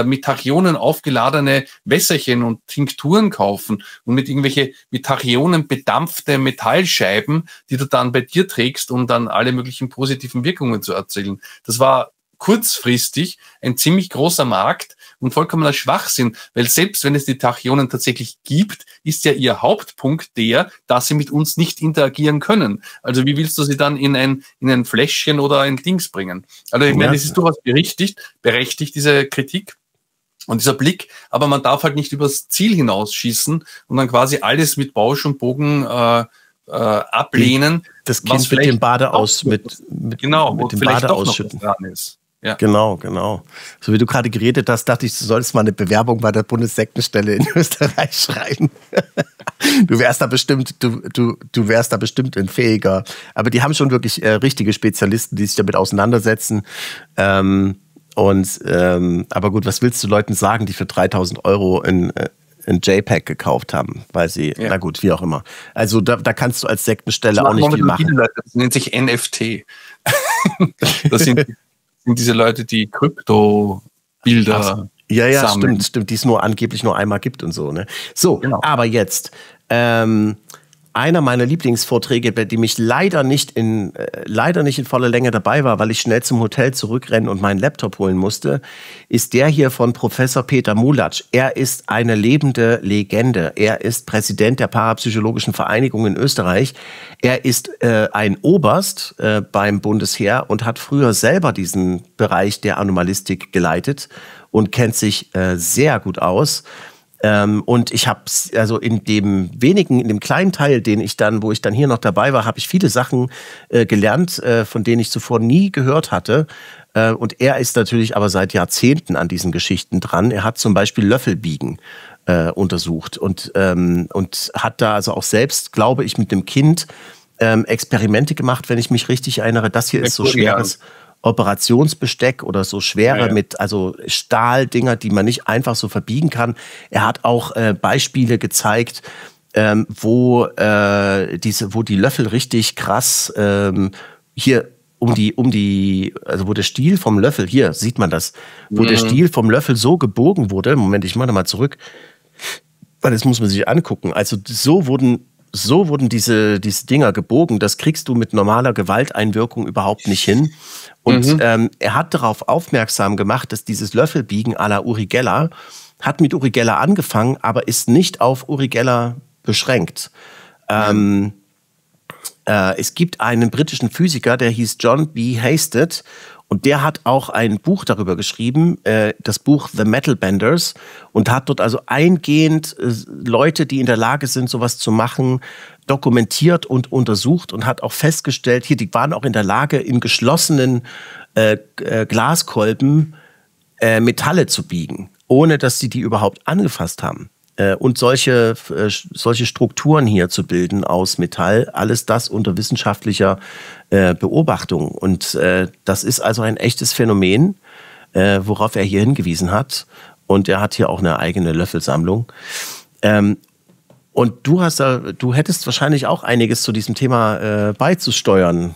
mit Tachyonen aufgeladene Wässerchen und Tinkturen kaufen und mit Tachyonen bedampfte Metallscheiben, die du dann bei dir trägst, um dann alle möglichen positiven Wirkungen zu erzielen. Das war kurzfristig ein ziemlich großer Markt und vollkommener Schwachsinn, weil selbst wenn es die Tachyonen tatsächlich gibt, ist ja ihr Hauptpunkt der, dass sie mit uns nicht interagieren können. Also wie willst du sie dann in ein Fläschchen oder ein Dings bringen? Also ich meine, es ist durchaus berechtigt, diese Kritik und dieser Blick, aber man darf halt nicht übers Ziel hinausschießen und dann quasi alles mit Bausch und Bogen ablehnen. Das Kind mit dem Bade aus, mit dem Bade ausschütten. Ja. Genau. So wie du gerade geredet hast, dachte ich, du solltest mal eine Bewerbung bei der Bundessektenstelle in Österreich schreiben. Du wärst da bestimmt ein fähiger. Aber die haben schon wirklich richtige Spezialisten, die sich damit auseinandersetzen. Aber gut, was willst du Leuten sagen, die für 3.000 Euro ein JPEG gekauft haben, weil sie, na gut, wie auch immer. Also da kannst du als Sektenstelle auch nicht viel machen. Das nennt sich NFT. Das sind diese Leute, die Krypto-Bilder sammeln. Stimmt, die es angeblich nur einmal gibt und so. Ne? So, genau. Aber jetzt, einer meiner Lieblingsvorträge, bei dem ich leider nicht in voller Länge dabei war, weil ich schnell zum Hotel zurückrennen und meinen Laptop holen musste, ist der hier von Professor Peter Mulatsch. Er ist eine lebende Legende. Er ist Präsident der Parapsychologischen Vereinigung in Österreich. Er ist ein Oberst beim Bundesheer und hat früher selber diesen Bereich der Anomalistik geleitet und kennt sich sehr gut aus. Und ich habe also in dem kleinen Teil, wo ich dann hier noch dabei war, habe ich viele Sachen gelernt, von denen ich zuvor nie gehört hatte. Und er ist natürlich aber seit Jahrzehnten an diesen Geschichten dran. Er hat zum Beispiel Löffelbiegen untersucht und hat da also auch selbst, glaube ich, mit dem Kind Experimente gemacht, wenn ich mich richtig erinnere. Das hier ist so schweres Operationsbesteck oder so schwere also Stahldinger, die man nicht einfach so verbiegen kann. Er hat auch Beispiele gezeigt, wo die Löffel richtig krass hier also wo der Stiel vom Löffel, hier sieht man das, wo der Stiel vom Löffel so gebogen wurde. Moment, ich mache da mal zurück, weil das muss man sich angucken. Also so wurden diese Dinger gebogen, das kriegst du mit normaler Gewalteinwirkung überhaupt nicht hin. Und er hat darauf aufmerksam gemacht, dass dieses Löffelbiegen à la Uri Geller hat mit Uri Geller angefangen, aber ist nicht auf Uri Geller beschränkt. Es gibt einen britischen Physiker, der hieß John B. Hasted, und der hat auch ein Buch darüber geschrieben, das Buch The Metal Benders, und hat dort also eingehend Leute, die in der Lage sind, sowas zu machen, dokumentiert und untersucht und hat auch festgestellt, die waren auch in der Lage, in geschlossenen Glaskolben Metalle zu biegen, ohne dass sie die überhaupt angefasst haben. Und solche Strukturen hier zu bilden aus Metall, alles das unter wissenschaftlicher Beobachtung. Und das ist also ein echtes Phänomen, worauf er hier hingewiesen hat. Und er hat hier auch eine eigene Löffelsammlung. Und du hättest wahrscheinlich auch einiges zu diesem Thema beizusteuern.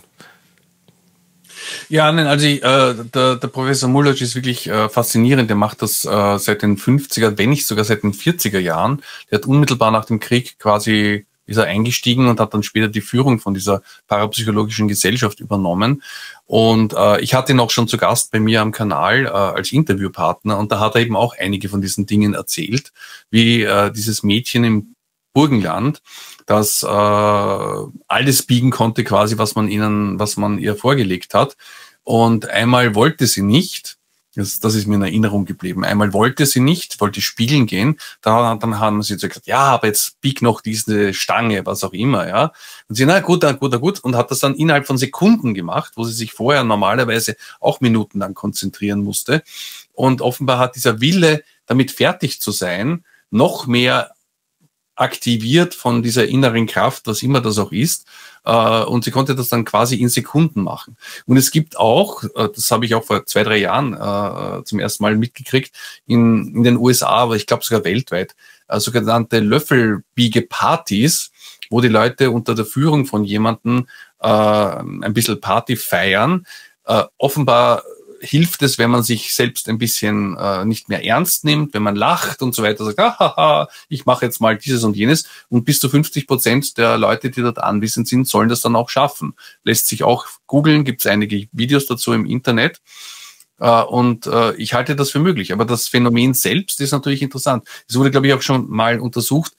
Ja, nein, also der Professor Mulatsch ist wirklich faszinierend. Der macht das seit den 50er, wenn nicht sogar seit den 40er Jahren. Der hat unmittelbar nach dem Krieg quasi ist er eingestiegen und hat dann später die Führung von dieser parapsychologischen Gesellschaft übernommen. Und ich hatte ihn auch schon zu Gast bei mir am Kanal als Interviewpartner, und da hat er eben auch einige von diesen Dingen erzählt, wie dieses Mädchen im Burgenland, das alles biegen konnte quasi, was man ihr vorgelegt hat. Und einmal wollte sie nicht, das ist mir in Erinnerung geblieben, einmal wollte sie nicht, wollte spiegeln gehen, dann haben sie gesagt, ja, aber jetzt bieg noch diese Stange, was auch immer, ja. Und sie, na gut, und hat das dann innerhalb von Sekunden gemacht, wo sie sich vorher normalerweise auch minutenlang konzentrieren musste. Und offenbar hat dieser Wille, damit fertig zu sein, noch mehr aktiviert von dieser inneren Kraft, was immer das auch ist. Und sie konnte das dann quasi in Sekunden machen. Und es gibt auch, das habe ich auch vor 2-3 Jahren zum ersten Mal mitgekriegt, in den USA, aber ich glaube sogar weltweit, sogenannte Löffelbiegepartys, wo die Leute unter der Führung von jemandem ein bisschen Party feiern. Offenbar hilft es, wenn man sich selbst ein bisschen nicht mehr ernst nimmt, wenn man lacht und so weiter, sagt, haha, ich mache jetzt mal dieses und jenes. Und bis zu 50% der Leute, die dort anwesend sind, sollen das dann auch schaffen. Lässt sich auch googeln, gibt es einige Videos dazu im Internet. Und ich halte das für möglich. Aber das Phänomen selbst ist natürlich interessant. Es wurde, glaube ich, auch schon mal untersucht,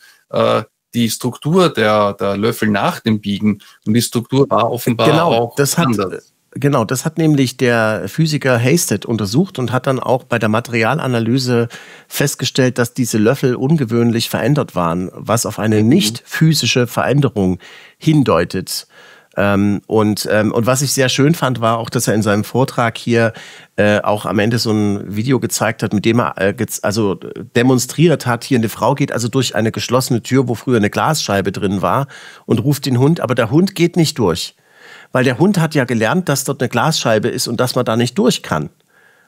die Struktur der Löffel nach dem Biegen. Und die Struktur war offenbar auch anders. Genau, das hat nämlich der Physiker Hasted untersucht und hat dann auch bei der Materialanalyse festgestellt, dass diese Löffel ungewöhnlich verändert waren, was auf eine nicht physische Veränderung hindeutet. Und was ich sehr schön fand, war auch, dass er in seinem Vortrag hier auch am Ende so ein Video gezeigt hat, mit dem er also demonstriert hat, hier eine Frau geht also durch eine geschlossene Tür, wo früher eine Glasscheibe drin war, und ruft den Hund, aber der Hund geht nicht durch. Weil der Hund hat ja gelernt, dass dort eine Glasscheibe ist und dass man da nicht durch kann.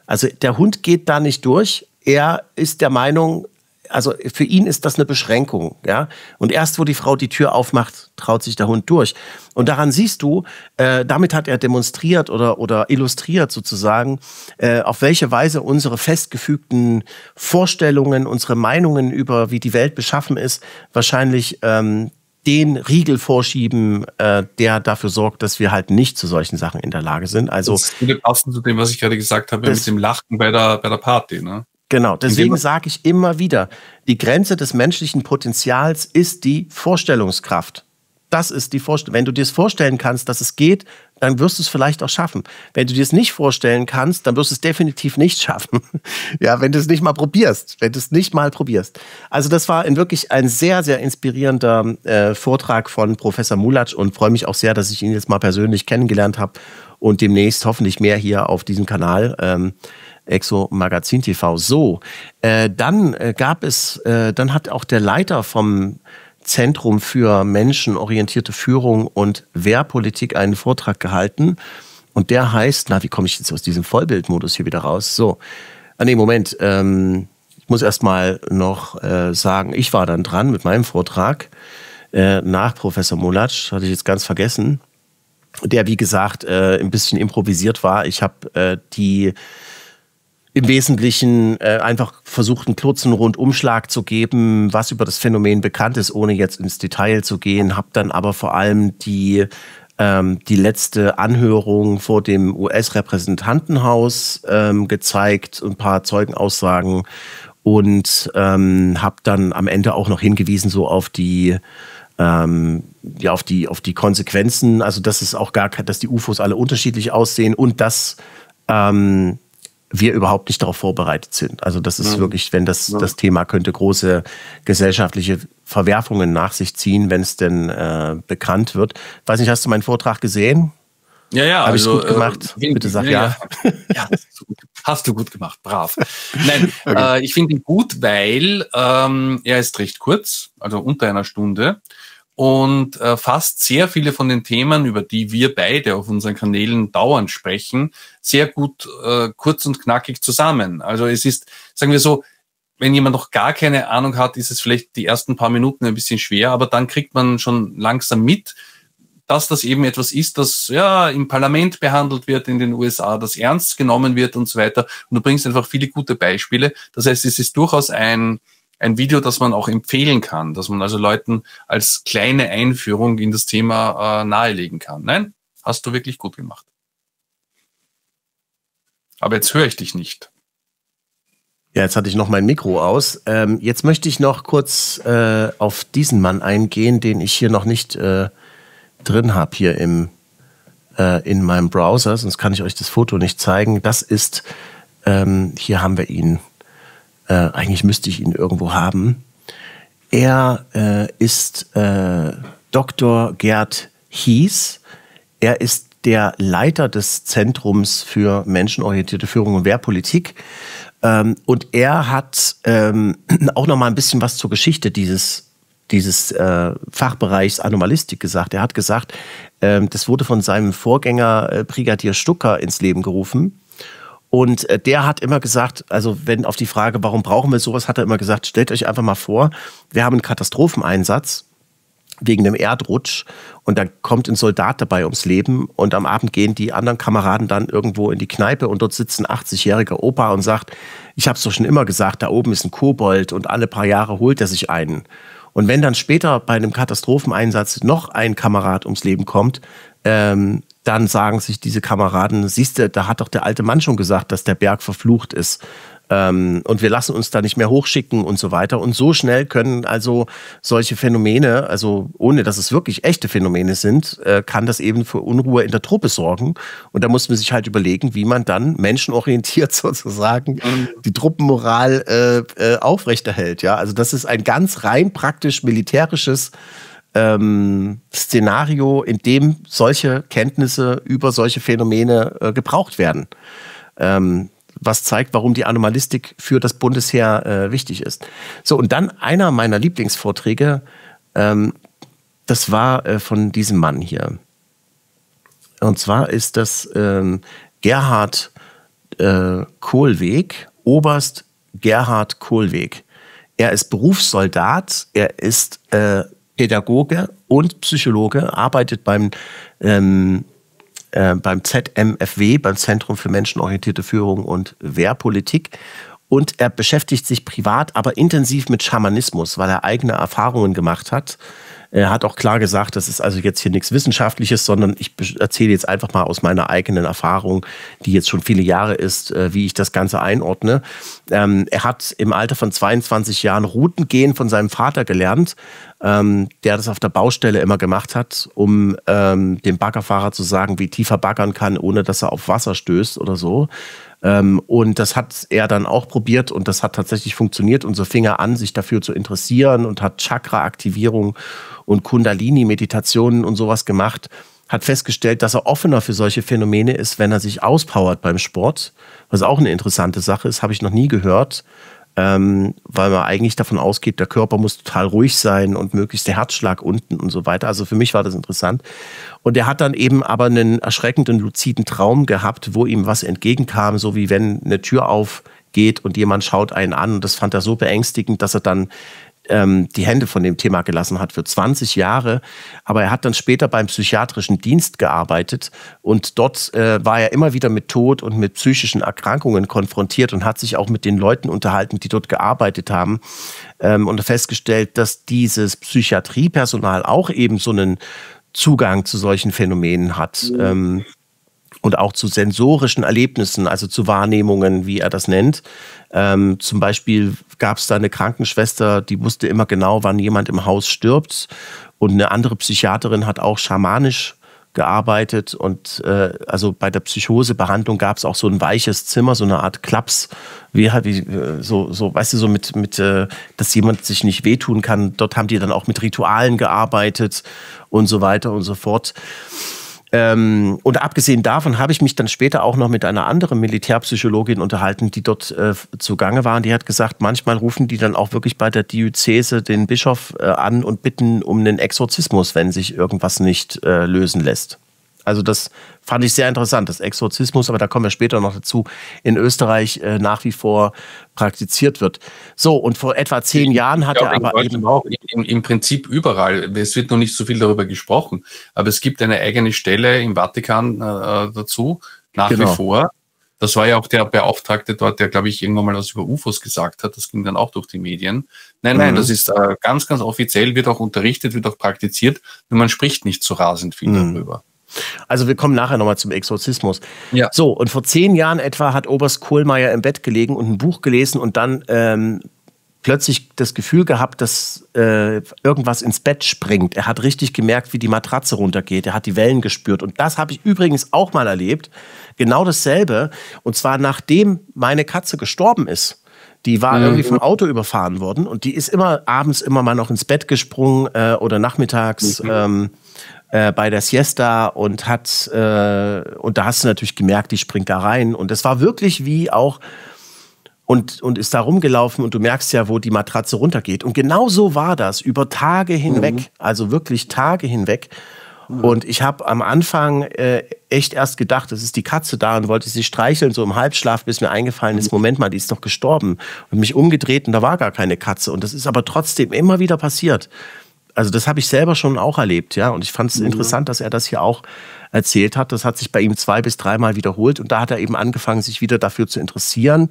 Also der Hund geht da nicht durch. Er ist der Meinung, also für ihn ist das eine Beschränkung. Ja? Und erst, wo die Frau die Tür aufmacht, traut sich der Hund durch. Und daran siehst du, damit hat er demonstriert oder illustriert sozusagen, auf welche Weise unsere festgefügten Vorstellungen, unsere Meinungen über, wie die Welt beschaffen ist, wahrscheinlich den Riegel vorschieben, der dafür sorgt, dass wir halt nicht zu solchen Sachen in der Lage sind. Also das würde passen zu dem, was ich gerade gesagt habe, mit dem Lachen bei der Party, ne? Genau, deswegen sage ich immer wieder, die Grenze des menschlichen Potenzials ist die Vorstellungskraft. Das ist die Vorstellung. Wenn du dir es vorstellen kannst, dass es geht, dann wirst du es vielleicht auch schaffen. Wenn du dir es nicht vorstellen kannst, dann wirst du es definitiv nicht schaffen. Ja, wenn du es nicht mal probierst. Also das war wirklich ein sehr, sehr inspirierender Vortrag von Professor Mulatsch und freue mich auch sehr, dass ich ihn jetzt mal persönlich kennengelernt habe und demnächst hoffentlich mehr hier auf diesem Kanal Exo Magazin TV. So, dann hat auch der Leiter vom Zentrum für menschenorientierte Führung und Wehrpolitik einen Vortrag gehalten. Und der heißt, wie komme ich jetzt aus diesem Vollbildmodus hier wieder raus? So, Moment, ich muss erst mal noch sagen, ich war dann dran mit meinem Vortrag nach Professor Mulatsch, hatte ich jetzt ganz vergessen, der, wie gesagt, ein bisschen improvisiert war. Ich habe im Wesentlichen einfach versucht, einen kurzen Rundumschlag zu geben, was über das Phänomen bekannt ist, ohne jetzt ins Detail zu gehen. Habe dann aber vor allem die letzte Anhörung vor dem US-Repräsentantenhaus gezeigt, ein paar Zeugenaussagen und habe dann am Ende auch noch hingewiesen so auf die Konsequenzen, also dass es auch dass die UFOs alle unterschiedlich aussehen und dass wir überhaupt nicht darauf vorbereitet sind. Also das ist wirklich, wenn das Thema könnte große gesellschaftliche Verwerfungen nach sich ziehen, wenn es denn bekannt wird. Weiß nicht, hast du meinen Vortrag gesehen? Ja. Habe ich gut gemacht? Bitte sag ja. Ja, hast du gut gemacht, brav. Nein, okay. Ich finde ihn gut, weil er ist recht kurz, also unter einer Stunde. Und fasst sehr viele von den Themen, über die wir beide auf unseren Kanälen dauernd sprechen, sehr gut kurz und knackig zusammen. Also es ist, sagen wir so, wenn jemand noch gar keine Ahnung hat, ist es vielleicht die ersten paar Minuten ein bisschen schwer, aber dann kriegt man schon langsam mit, dass das eben etwas ist, das ja im Parlament behandelt wird in den USA, das ernst genommen wird und so weiter. Und du bringst einfach viele gute Beispiele. Das heißt, es ist durchaus ein Video, das man auch empfehlen kann, dass man also Leuten als kleine Einführung in das Thema nahelegen kann. Nein, hast du wirklich gut gemacht. Aber jetzt höre ich dich nicht. Ja, jetzt hatte ich noch mein Mikro aus. Jetzt möchte ich noch kurz auf diesen Mann eingehen, den ich hier noch nicht drin habe, hier in meinem Browser. Sonst kann ich euch das Foto nicht zeigen. Das ist, hier haben wir ihn. Eigentlich müsste ich ihn irgendwo haben. Er ist Dr. Gerd Hies. Er ist der Leiter des Zentrums für menschenorientierte Führung und Wehrpolitik. Und er hat auch noch mal ein bisschen was zur Geschichte dieses Fachbereichs Anomalistik gesagt. Er hat gesagt, das wurde von seinem Vorgänger Brigadier Stucker ins Leben gerufen. Und der hat immer gesagt, also wenn auf die Frage, warum brauchen wir sowas, hat er immer gesagt, stellt euch einfach mal vor, wir haben einen Katastropheneinsatz wegen dem Erdrutsch. Und da kommt ein Soldat dabei ums Leben. Und am Abend gehen die anderen Kameraden dann irgendwo in die Kneipe und dort sitzt ein 80-jähriger Opa und sagt, ich habe es doch schon immer gesagt, da oben ist ein Kobold und alle paar Jahre holt er sich einen. Und wenn dann später bei einem Katastropheneinsatz noch ein Kamerad ums Leben kommt, dann sagen sich diese Kameraden, siehst du, da hat doch der alte Mann schon gesagt, dass der Berg verflucht ist. Und wir lassen uns da nicht mehr hochschicken und so weiter. Und so schnell können also solche Phänomene, also ohne dass es wirklich echte Phänomene sind, kann das eben für Unruhe in der Truppe sorgen. Und da muss man sich halt überlegen, wie man dann menschenorientiert sozusagen die Truppenmoral aufrechterhält. Ja? Also das ist ein ganz rein praktisch militärisches Szenario, in dem solche Kenntnisse über solche Phänomene gebraucht werden. Was zeigt, warum die Anomalistik für das Bundesheer wichtig ist. So, und dann einer meiner Lieblingsvorträge, das war von diesem Mann hier. Und zwar ist das Gerhard Kohlweg, Oberst Gerhard Kohlweg. Er ist Berufssoldat, er ist Pädagoge und Psychologe, arbeitet beim ZMFW, beim Zentrum für menschenorientierte Führung und Wehrpolitik. Und er beschäftigt sich privat, aber intensiv mit Schamanismus, weil er eigene Erfahrungen gemacht hat. Er hat auch klar gesagt, das ist also jetzt hier nichts Wissenschaftliches, sondern ich erzähle jetzt einfach mal aus meiner eigenen Erfahrung, die jetzt schon viele Jahre ist, wie ich das Ganze einordne. Er hat im Alter von 22 Jahren Routengehen von seinem Vater gelernt, der das auf der Baustelle immer gemacht hat, um dem Baggerfahrer zu sagen, wie tief er baggern kann, ohne dass er auf Wasser stößt oder so. Und das hat er dann auch probiert und das hat tatsächlich funktioniert. Und so fing er an, sich dafür zu interessieren und hat Chakra-Aktivierung und Kundalini-Meditationen und sowas gemacht. Hat festgestellt, dass er offener für solche Phänomene ist, wenn er sich auspowert beim Sport. Was auch eine interessante Sache ist, habe ich noch nie gehört. Weil man eigentlich davon ausgeht, der Körper muss total ruhig sein und möglichst der Herzschlag unten und so weiter. Also für mich war das interessant. Und er hat dann eben aber einen erschreckenden, luziden Traum gehabt, wo ihm was entgegenkam, so wie wenn eine Tür aufgeht und jemand schaut einen an. Und das fand er so beängstigend, dass er dann die Hände von dem Thema gelassen hat für 20 Jahre. Aber er hat dann später beim psychiatrischen Dienst gearbeitet und dort war er immer wieder mit Tod und mit psychischen Erkrankungen konfrontiert und hat sich auch mit den Leuten unterhalten, die dort gearbeitet haben und festgestellt, dass dieses Psychiatriepersonal auch eben so einen Zugang zu solchen Phänomenen hat. Und auch zu sensorischen Erlebnissen, also zu Wahrnehmungen, wie er das nennt. Zum Beispiel gab es da eine Krankenschwester, die wusste immer genau, wann jemand im Haus stirbt. Und eine andere Psychiaterin hat auch schamanisch gearbeitet. Und also bei der Psychosebehandlung gab es auch so ein weiches Zimmer, so eine Art Klaps, weißt du, so mit dass jemand sich nicht wehtun kann. Dort haben die dann auch mit Ritualen gearbeitet und so weiter und so fort. Und abgesehen davon habe ich mich dann später auch noch mit einer anderen Militärpsychologin unterhalten, die dort zugange war. Und die hat gesagt, manchmal rufen die dann auch wirklich bei der Diözese den Bischof an und bitten um einen Exorzismus, wenn sich irgendwas nicht lösen lässt. Also das fand ich sehr interessant, das Exorzismus, aber da kommen wir später noch dazu, in Österreich nach wie vor praktiziert wird. So, und vor etwa 10 Jahren hat er aber eben auch im Prinzip überall, es wird noch nicht so viel darüber gesprochen, aber es gibt eine eigene Stelle im Vatikan dazu, nach wie vor. Das war ja auch der Beauftragte dort, der, glaube ich, irgendwann mal was über UFOs gesagt hat. Das ging dann auch durch die Medien. Nein, das ist ganz, ganz offiziell, wird auch unterrichtet, wird auch praktiziert, nur man spricht nicht so rasend viel darüber. Also wir kommen nachher nochmal zum Exorzismus. Ja. So, und vor 10 Jahren etwa hat Oberst Kohlmeier im Bett gelegen und ein Buch gelesen und dann plötzlich das Gefühl gehabt, dass irgendwas ins Bett springt. Er hat richtig gemerkt, wie die Matratze runtergeht. Er hat die Wellen gespürt. Und das habe ich übrigens auch mal erlebt. Genau dasselbe. Und zwar nachdem meine Katze gestorben ist. Die war irgendwie vom Auto überfahren worden und die ist abends immer mal noch ins Bett gesprungen oder nachmittags bei der Siesta und und da hast du natürlich gemerkt, die springt da rein und das war wirklich wie auch und ist da rumgelaufen und du merkst ja, wo die Matratze runtergeht und genau so war das über Tage hinweg, also wirklich Tage hinweg. Und ich habe am Anfang echt erst gedacht, das ist die Katze da und wollte sie streicheln, so im Halbschlaf, bis mir eingefallen ist, Moment mal, die ist doch gestorben. Und mich umgedreht und da war gar keine Katze. Und das ist aber trotzdem immer wieder passiert. Also das habe ich selber schon auch erlebt, ja. Und ich fand es interessant, dass er das hier auch erzählt hat. Das hat sich bei ihm 2- bis 3-mal wiederholt. Und da hat er eben angefangen, sich wieder dafür zu interessieren,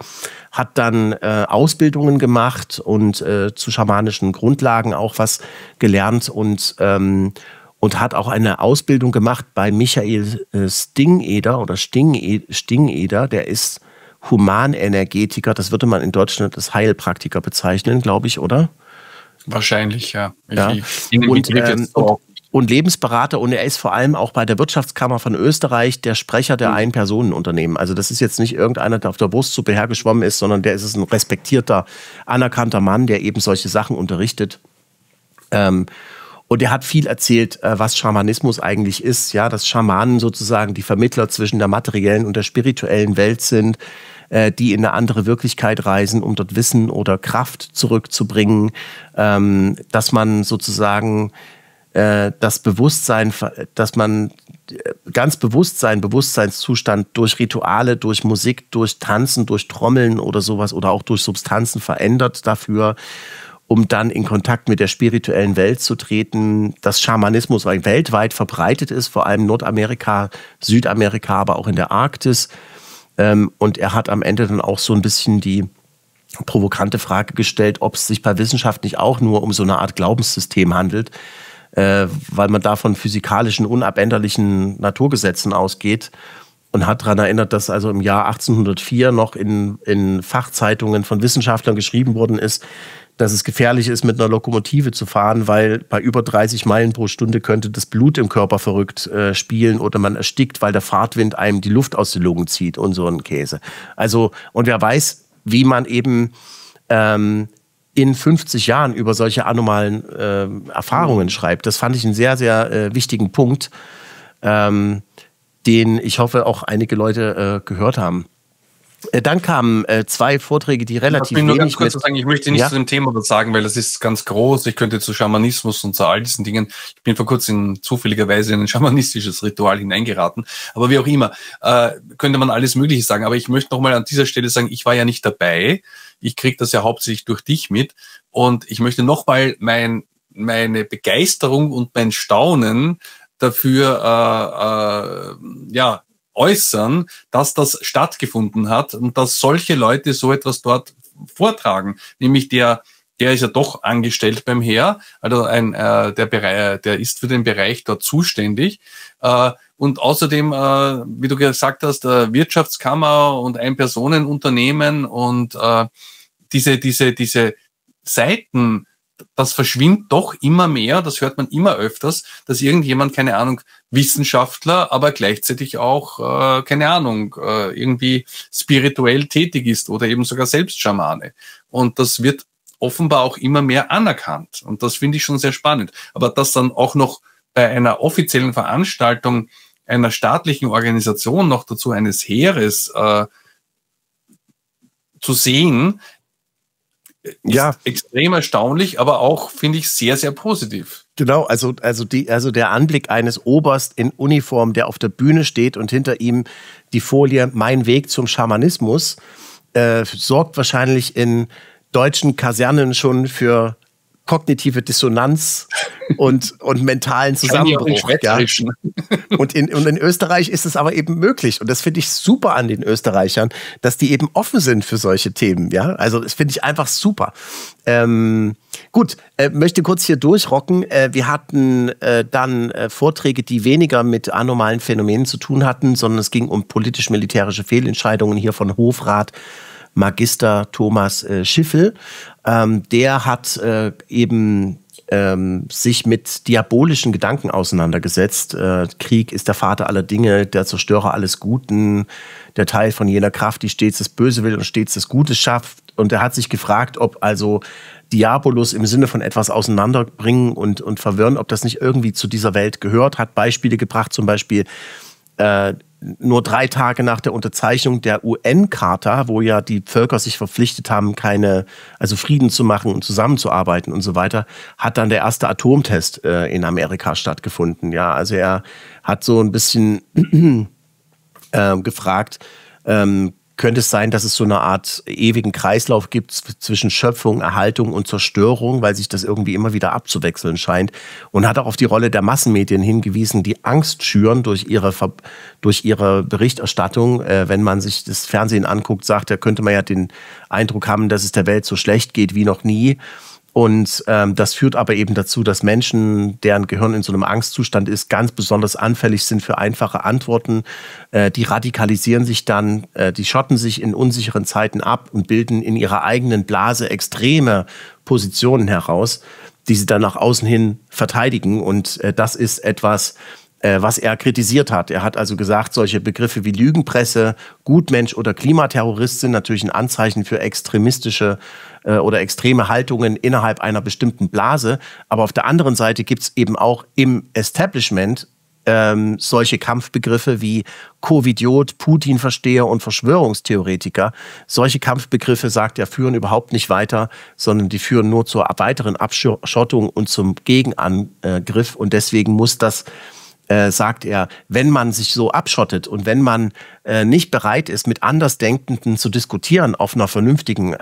hat dann Ausbildungen gemacht und zu schamanischen Grundlagen auch was gelernt und hat auch eine Ausbildung gemacht bei Michael Stingeder oder Stingeder. Der ist Humanenergetiker. Das würde man in Deutschland als Heilpraktiker bezeichnen, glaube ich, oder? Wahrscheinlich, ja. Und Lebensberater, und er ist vor allem auch bei der Wirtschaftskammer von Österreich der Sprecher der Ein-Personen-Unternehmen. Also das ist jetzt nicht irgendeiner, der auf der Wurstsuppe hergeschwommen ist, sondern der ist ein respektierter, anerkannter Mann, der eben solche Sachen unterrichtet. Und er hat viel erzählt, was Schamanismus eigentlich ist. Ja, dass Schamanen sozusagen die Vermittler zwischen der materiellen und der spirituellen Welt sind, die in eine andere Wirklichkeit reisen, um dort Wissen oder Kraft zurückzubringen. Dass man sozusagen das Bewusstsein, dass man ganz bewusst seinen Bewusstseinszustand durch Rituale, durch Musik, durch Tanzen, durch Trommeln oder sowas oder auch durch Substanzen verändert dafür, um dann in Kontakt mit der spirituellen Welt zu treten, dass Schamanismus weltweit verbreitet ist, vor allem Nordamerika, Südamerika, aber auch in der Arktis. Und er hat am Ende dann auch so ein bisschen die provokante Frage gestellt, ob es sich bei Wissenschaft nicht auch nur um so eine Art Glaubenssystem handelt, weil man da von physikalischen, unabänderlichen Naturgesetzen ausgeht. Und hat daran erinnert, dass also im Jahr 1804 noch in Fachzeitungen von Wissenschaftlern geschrieben worden ist, dass es gefährlich ist, mit einer Lokomotive zu fahren, weil bei über 30 Meilen pro Stunde könnte das Blut im Körper verrückt spielen oder man erstickt, weil der Fahrtwind einem die Luft aus den Lungen zieht und so ein Käse. Also, und wer weiß, wie man eben in 50 Jahren über solche anomalen Erfahrungen schreibt. Das fand ich einen sehr, sehr wichtigen Punkt, den ich hoffe auch einige Leute gehört haben. Dann kamen 2 Vorträge, die relativ wenig... Nur ganz kurz zu sagen, ich möchte nicht zu dem Thema was sagen, weil das ist ganz groß. Ich könnte zu Schamanismus und zu all diesen Dingen... Ich bin vor kurzem zufälligerweise in ein schamanistisches Ritual hineingeraten. Aber wie auch immer, könnte man alles Mögliche sagen. Aber ich möchte nochmal an dieser Stelle sagen, ich war ja nicht dabei. Ich kriege das ja hauptsächlich durch dich mit. Und ich möchte nochmal meine Begeisterung und mein Staunen dafür äußern, dass das stattgefunden hat und dass solche Leute so etwas dort vortragen. Nämlich der ist ja doch angestellt beim Heer, also der ist für den Bereich dort zuständig. Und außerdem, wie du gesagt hast, Wirtschaftskammer und Ein-Personen-Unternehmen und diese Seiten, das verschwimmt doch immer mehr, das hört man immer öfters, dass irgendjemand, keine Ahnung, Wissenschaftler, aber gleichzeitig auch, keine Ahnung, irgendwie spirituell tätig ist oder eben sogar selbst Schamane. Und das wird offenbar auch immer mehr anerkannt. Und das finde ich schon sehr spannend. Aber das dann auch noch bei einer offiziellen Veranstaltung einer staatlichen Organisation, noch dazu eines Heeres, zu sehen, ist extrem erstaunlich, aber auch, finde ich, sehr, sehr positiv. Genau, also der Anblick eines Oberst in Uniform, der auf der Bühne steht und hinter ihm die Folie "Mein Weg zum Schamanismus", sorgt wahrscheinlich in deutschen Kasernen schon für kognitive Dissonanz und mentalen Zusammenbruch. Ja. Und in Österreich ist es aber eben möglich. Und das finde ich super an den Österreichern, dass die eben offen sind für solche Themen. Ja, also das finde ich einfach super. Gut, möchte kurz hier durchrocken. Wir hatten dann Vorträge, die weniger mit anormalen Phänomenen zu tun hatten, sondern es ging um politisch-militärische Fehlentscheidungen hier von Hofrat Magister Thomas Schiffel. Der hat eben sich mit diabolischen Gedanken auseinandergesetzt. Krieg ist der Vater aller Dinge, der Zerstörer alles Guten, der Teil von jener Kraft, die stets das Böse will und stets das Gute schafft. Und er hat sich gefragt, ob also Diabolus im Sinne von etwas auseinanderbringen und verwirren, ob das nicht irgendwie zu dieser Welt gehört. Hat Beispiele gebracht, zum Beispiel nur 3 Tage nach der Unterzeichnung der UN-Charta, wo ja die Völker sich verpflichtet haben, Frieden zu machen und zusammenzuarbeiten und so weiter, hat dann der erste Atomtest in Amerika stattgefunden. Ja, also er hat so ein bisschen gefragt, könnte es sein, dass es so eine Art ewigen Kreislauf gibt zwischen Schöpfung, Erhaltung und Zerstörung, weil sich das irgendwie immer wieder abzuwechseln scheint. Und hat auch auf die Rolle der Massenmedien hingewiesen, die Angst schüren durch ihre Berichterstattung. Wenn man sich das Fernsehen anguckt, könnte man ja den Eindruck haben, dass es der Welt so schlecht geht wie noch nie. Und das führt aber eben dazu, dass Menschen, deren Gehirn in so einem Angstzustand ist, ganz besonders anfällig sind für einfache Antworten. Die radikalisieren sich dann, die schotten sich in unsicheren Zeiten ab und bilden in ihrer eigenen Blase extreme Positionen heraus, die sie dann nach außen hin verteidigen. Und das ist etwas, was er kritisiert hat. Er hat also gesagt, solche Begriffe wie Lügenpresse, Gutmensch oder Klimaterrorist sind natürlich ein Anzeichen für extremistische oder extreme Haltungen innerhalb einer bestimmten Blase. Aber auf der anderen Seite gibt es eben auch im Establishment solche Kampfbegriffe wie Covidiot, Putin-Versteher und Verschwörungstheoretiker. Solche Kampfbegriffe, sagt er, führen überhaupt nicht weiter, sondern die führen nur zur weiteren Abschottung und zum Gegenangriff. Und deswegen muss das, sagt er, wenn man sich so abschottet und wenn man nicht bereit ist, mit Andersdenkenden zu diskutieren auf einer vernünftigen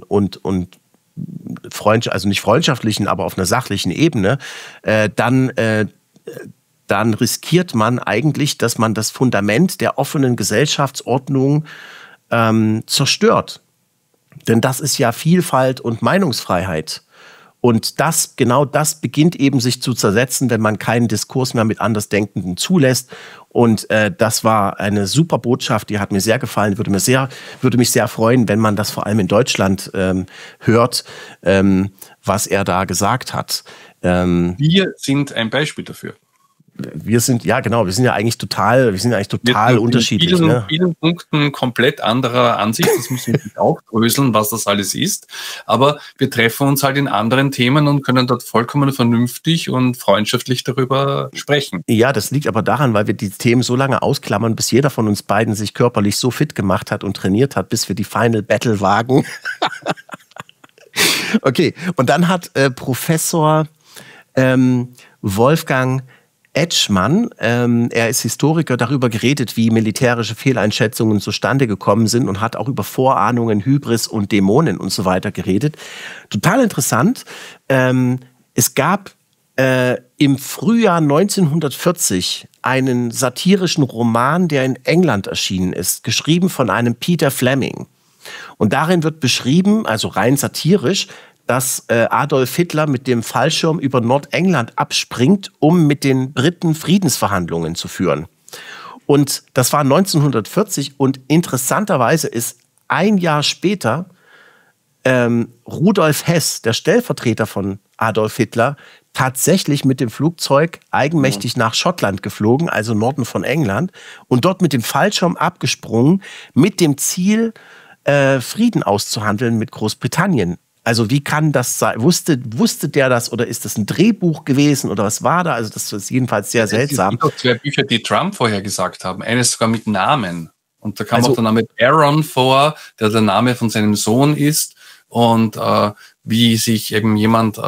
und also nicht freundschaftlichen, aber auf einer sachlichen Ebene, dann riskiert man eigentlich, dass man das Fundament der offenen Gesellschaftsordnung zerstört. Denn das ist ja Vielfalt und Meinungsfreiheit. Und genau das beginnt eben sich zu zersetzen, wenn man keinen Diskurs mehr mit Andersdenkenden zulässt. Und das war eine super Botschaft, die hat mir sehr gefallen, würde mich sehr freuen, wenn man das vor allem in Deutschland hört, was er da gesagt hat. Wir sind ein Beispiel dafür. Wir sind ja eigentlich total unterschiedlich. In vielen Punkten komplett anderer Ansicht. Das müssen wir nicht aufdröseln, was das alles ist. Aber wir treffen uns halt in anderen Themen und können dort vollkommen vernünftig und freundschaftlich darüber sprechen. Ja, das liegt aber daran, weil wir die Themen so lange ausklammern, bis jeder von uns beiden sich körperlich so fit gemacht hat und trainiert hat, bis wir die Final Battle wagen. Okay, und dann hat Professor Wolfgang Etschmann, er ist Historiker, darüber geredet, wie militärische Fehleinschätzungen zustande gekommen sind und hat auch über Vorahnungen, Hybris und Dämonen und so weiter geredet. Total interessant. Es gab im Frühjahr 1940 einen satirischen Roman, der in England erschienen ist, geschrieben von einem Peter Fleming. Und darin wird beschrieben, also rein satirisch, dass Adolf Hitler mit dem Fallschirm über Nordengland abspringt, um mit den Briten Friedensverhandlungen zu führen. Und das war 1940 und interessanterweise ist ein Jahr später Rudolf Hess, der Stellvertreter von Adolf Hitler, tatsächlich mit dem Flugzeug eigenmächtig nach Schottland geflogen, also Norden von England, und dort mit dem Fallschirm abgesprungen, mit dem Ziel, Frieden auszuhandeln mit Großbritannien. Also wie kann das sein? Wusste der das oder ist das ein Drehbuch gewesen oder was war da? Also das ist jedenfalls sehr seltsam. Es gibt auch 2 Bücher, die Trump vorher gesagt haben. Eines sogar mit Namen. Und da kam auch der Name Aaron vor, der Name von seinem Sohn ist. Und wie sich eben jemand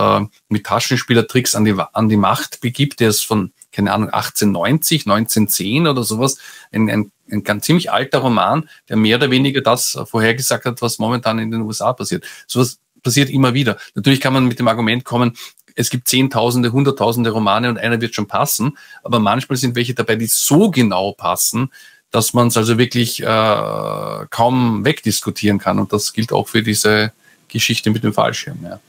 mit Taschenspielertricks an die Macht begibt, der ist von, keine Ahnung, 1890, 1910 oder sowas. Ein ganz ziemlich alter Roman, der mehr oder weniger das vorhergesagt hat, was momentan in den USA passiert. Sowas passiert immer wieder. Natürlich kann man mit dem Argument kommen, es gibt Zehntausende, Hunderttausende Romane und einer wird schon passen, aber manchmal sind welche dabei, die so genau passen, dass man es also wirklich kaum wegdiskutieren kann. Und das gilt auch für diese Geschichte mit dem Fallschirm. Ja.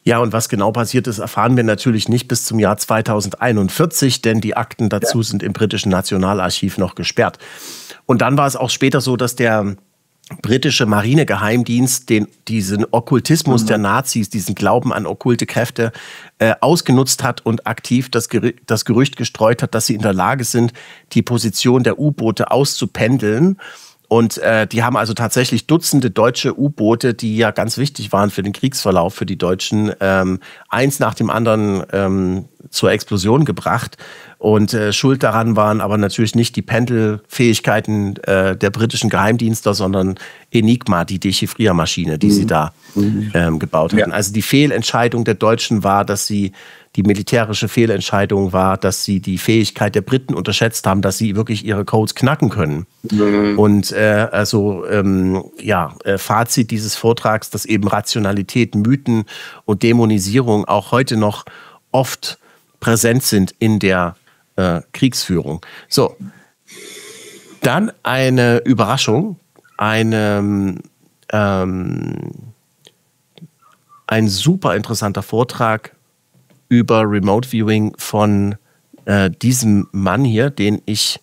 Ja, und was genau passiert ist, erfahren wir natürlich nicht bis zum Jahr 2041, denn die Akten dazu sind im britischen Nationalarchiv noch gesperrt. Und dann war es auch später so, dass der britische Marinegeheimdienst diesen Okkultismus der Nazis, diesen Glauben an okkulte Kräfte ausgenutzt hat und aktiv das Gerücht gestreut hat, dass sie in der Lage sind, die Position der U-Boote auszupendeln. Und die haben also tatsächlich Dutzende deutsche U-Boote, die ja ganz wichtig waren für den Kriegsverlauf für die Deutschen, eins nach dem anderen zur Explosion gebracht. Und schuld daran waren aber natürlich nicht die Pendelfähigkeiten der britischen Geheimdienste, sondern Enigma, die Dechiffriermaschine, die sie da gebaut hatten. Ja. Also die Fehlentscheidung der Deutschen war, die militärische Fehlentscheidung war, dass sie die Fähigkeit der Briten unterschätzt haben, dass sie wirklich ihre Codes knacken können. Und Fazit dieses Vortrags, dass eben Rationalität, Mythen und Dämonisierung auch heute noch oft präsent sind in der Kriegsführung. So, dann eine Überraschung, ein super interessanter Vortrag über Remote Viewing von diesem Mann hier, den ich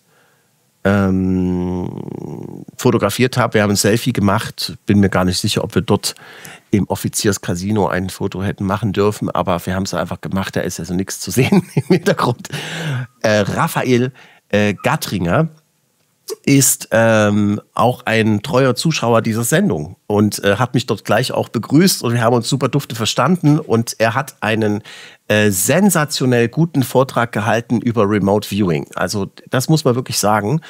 fotografiert habe. Wir haben ein Selfie gemacht. Bin mir gar nicht sicher, ob wir dort im Offizierscasino ein Foto hätten machen dürfen, aber wir haben es einfach gemacht. Da ist also nichts zu sehen im Hintergrund. Raphael Gattringer ist auch ein treuer Zuschauer dieser Sendung und hat mich dort gleich auch begrüßt und wir haben uns super dufte verstanden und er hat einen sensationell guten Vortrag gehalten über Remote Viewing. Also das muss man wirklich sagen.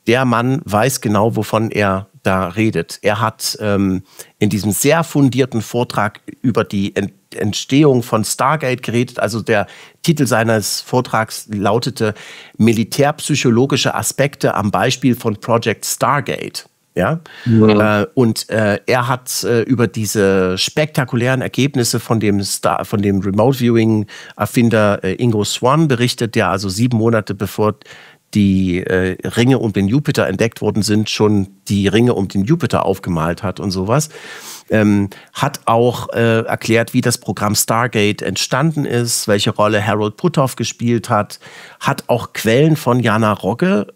Der Mann weiß genau, wovon er da redet. Er hat in diesem sehr fundierten Vortrag über die Entstehung von Stargate geredet. Also der Titel seines Vortrags lautete Militärpsychologische Aspekte am Beispiel von Project Stargate. Ja? Und er hat über diese spektakulären Ergebnisse von dem Remote Viewing Erfinder Ingo Swann berichtet, der also 7 Monate bevor die Ringe um den Jupiter entdeckt worden sind, schon die Ringe um den Jupiter aufgemalt hat und sowas. Hat auch erklärt, wie das Programm Stargate entstanden ist, welche Rolle Harold Puthoff gespielt hat, hat auch Quellen von Jana Rogge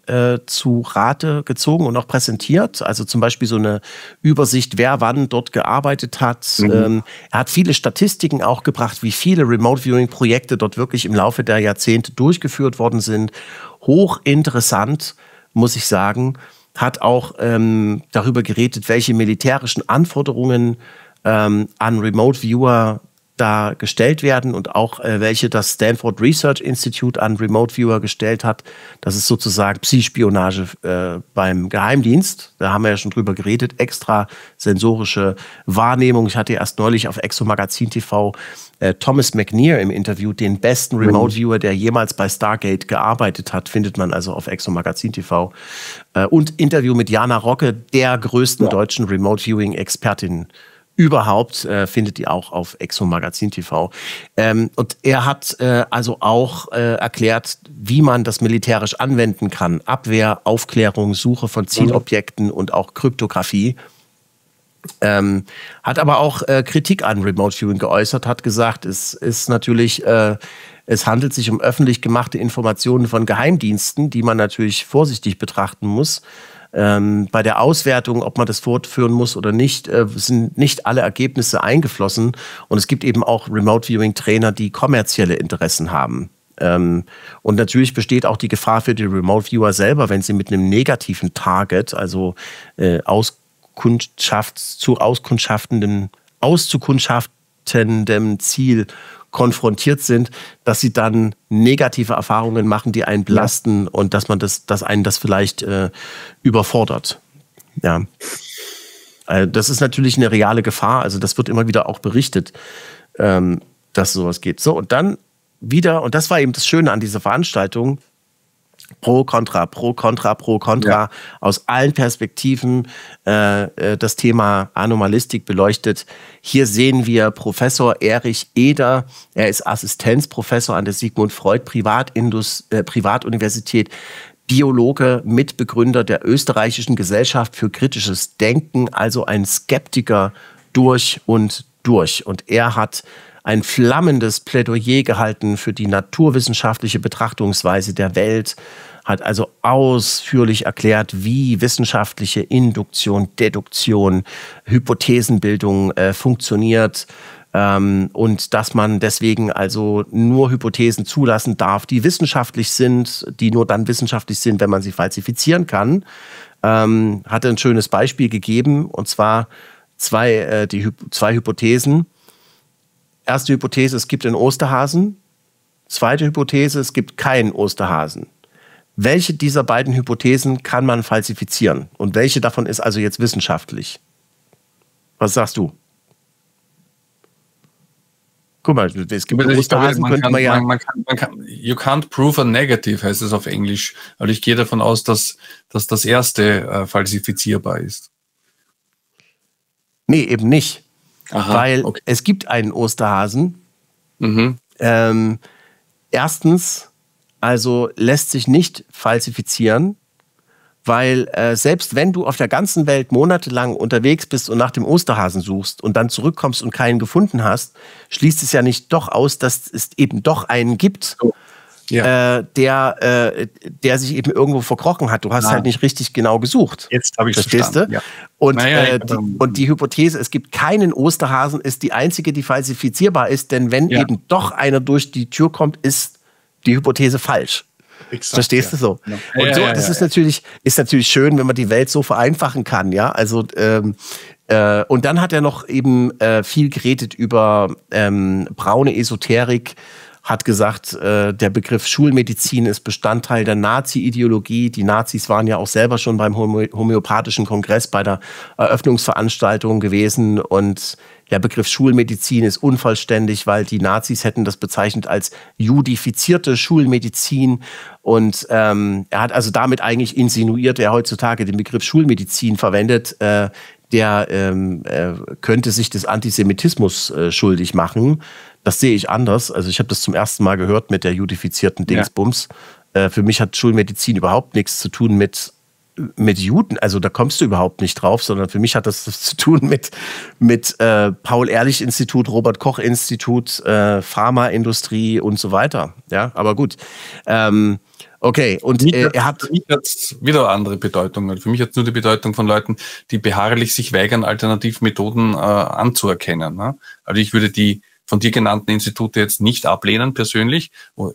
zu Rate gezogen und auch präsentiert, also zum Beispiel so eine Übersicht, wer wann dort gearbeitet hat. Er hat viele Statistiken auch gebracht, wie viele Remote-Viewing-Projekte dort wirklich im Laufe der Jahrzehnte durchgeführt worden sind. Hochinteressant, muss ich sagen. Hat auch darüber geredet, welche militärischen Anforderungen an Remote Viewer da gestellt werden und auch welche das Stanford Research Institute an Remote Viewer gestellt hat. Das ist sozusagen Psychspionage beim Geheimdienst. Da haben wir ja schon drüber geredet. Extra sensorische Wahrnehmung. Ich hatte erst neulich auf Exo Magazin TV Thomas McNear im Interview, den besten Remote Viewer, der jemals bei Stargate gearbeitet hat, findet man also auf Exo Magazin TV. Und Interview mit Jana Rogge, der größten deutschen Remote Viewing Expertin überhaupt, findet ihr auch auf Exo Magazin TV. Und er hat also auch erklärt, wie man das militärisch anwenden kann. Abwehr, Aufklärung, Suche von Zielobjekten und auch Kryptographie. Hat aber auch Kritik an Remote Viewing geäußert, hat gesagt, es ist natürlich, es handelt sich um öffentlich gemachte Informationen von Geheimdiensten, die man natürlich vorsichtig betrachten muss. Bei der Auswertung, ob man das fortführen muss oder nicht, sind nicht alle Ergebnisse eingeflossen. Und es gibt eben auch Remote-Viewing-Trainer, die kommerzielle Interessen haben. Und natürlich besteht auch die Gefahr für die Remote-Viewer selber, wenn sie mit einem negativen Target, also auszukundschaftendem Ziel konfrontiert sind, dass sie dann negative Erfahrungen machen, die einen belasten und dass einen das vielleicht überfordert. Ja. Das ist natürlich eine reale Gefahr. Also das wird immer wieder auch berichtet, dass sowas geht. So, und dann wieder, und das war eben das Schöne an dieser Veranstaltung, Pro, Contra, Pro, Contra, Pro, Contra, aus allen Perspektiven das Thema Anomalistik beleuchtet. Hier sehen wir Professor Erich Eder, er ist Assistenzprofessor an der Sigmund Freud Privatuniversität, Biologe, Mitbegründer der Österreichischen Gesellschaft für kritisches Denken, also ein Skeptiker durch und durch. Und er hat ein flammendes Plädoyer gehalten für die naturwissenschaftliche Betrachtungsweise der Welt, hat also ausführlich erklärt, wie wissenschaftliche Induktion, Deduktion, Hypothesenbildung funktioniert und dass man deswegen also nur Hypothesen zulassen darf, die wissenschaftlich sind, die nur dann wissenschaftlich sind, wenn man sie falsifizieren kann. Hat ein schönes Beispiel gegeben, und zwar zwei Hypothesen. Erste Hypothese, es gibt einen Osterhasen. Zweite Hypothese, es gibt keinen Osterhasen. Welche dieser beiden Hypothesen kann man falsifizieren? Und welche davon ist also jetzt wissenschaftlich? Was sagst du? Guck mal, es gibt Osterhasen, könnte man ja... You can't prove a negative, heißt es auf Englisch. Aber ich gehe davon aus, dass das erste falsifizierbar ist. Nee, eben nicht. Aha, weil okay. es gibt einen Osterhasen. Mhm. Erstens, also lässt sich nicht falsifizieren, weil selbst wenn du auf der ganzen Welt monatelang unterwegs bist und nach dem Osterhasen suchst und dann zurückkommst und keinen gefunden hast, schließt es ja nicht doch aus, dass es eben doch einen gibt, Ja. der sich eben irgendwo verkrochen hat. Du hast halt nicht richtig genau gesucht. Jetzt habe ich es verstehst verstanden. du? Ja. Und die Hypothese, es gibt keinen Osterhasen, ist die einzige, die falsifizierbar ist, denn wenn eben doch einer durch die Tür kommt, ist die Hypothese falsch. Exakt, verstehst du so? Ja. Und so, das ist natürlich schön, wenn man die Welt so vereinfachen kann, ja. Also und dann hat er noch eben viel geredet über braune Esoterik, hat gesagt, der Begriff Schulmedizin ist Bestandteil der Nazi-Ideologie. Die Nazis waren ja auch selber schon beim homöopathischen Kongress bei der Eröffnungsveranstaltung gewesen und der Begriff Schulmedizin ist unvollständig, weil die Nazis hätten das bezeichnet als judifizierte Schulmedizin. Und er hat also damit eigentlich insinuiert, er heutzutage den Begriff Schulmedizin verwendet, der könnte sich des Antisemitismus schuldig machen. Das sehe ich anders. Also ich habe das zum ersten Mal gehört mit der judifizierten Dingsbums. Für mich hat Schulmedizin überhaupt nichts zu tun mit Juden. Also da kommst du überhaupt nicht drauf, sondern für mich hat das zu tun mit Paul-Ehrlich-Institut, Robert-Koch-Institut, Pharmaindustrie und so weiter. Ja, aber gut. Okay, und er hat... Für mich hat es wieder andere Bedeutungen. Für mich hat es nur die Bedeutung von Leuten, die beharrlich sich weigern, Alternativmethoden anzuerkennen. Ne? Also ich würde die von dir genannten Institute jetzt nicht ablehnen persönlich.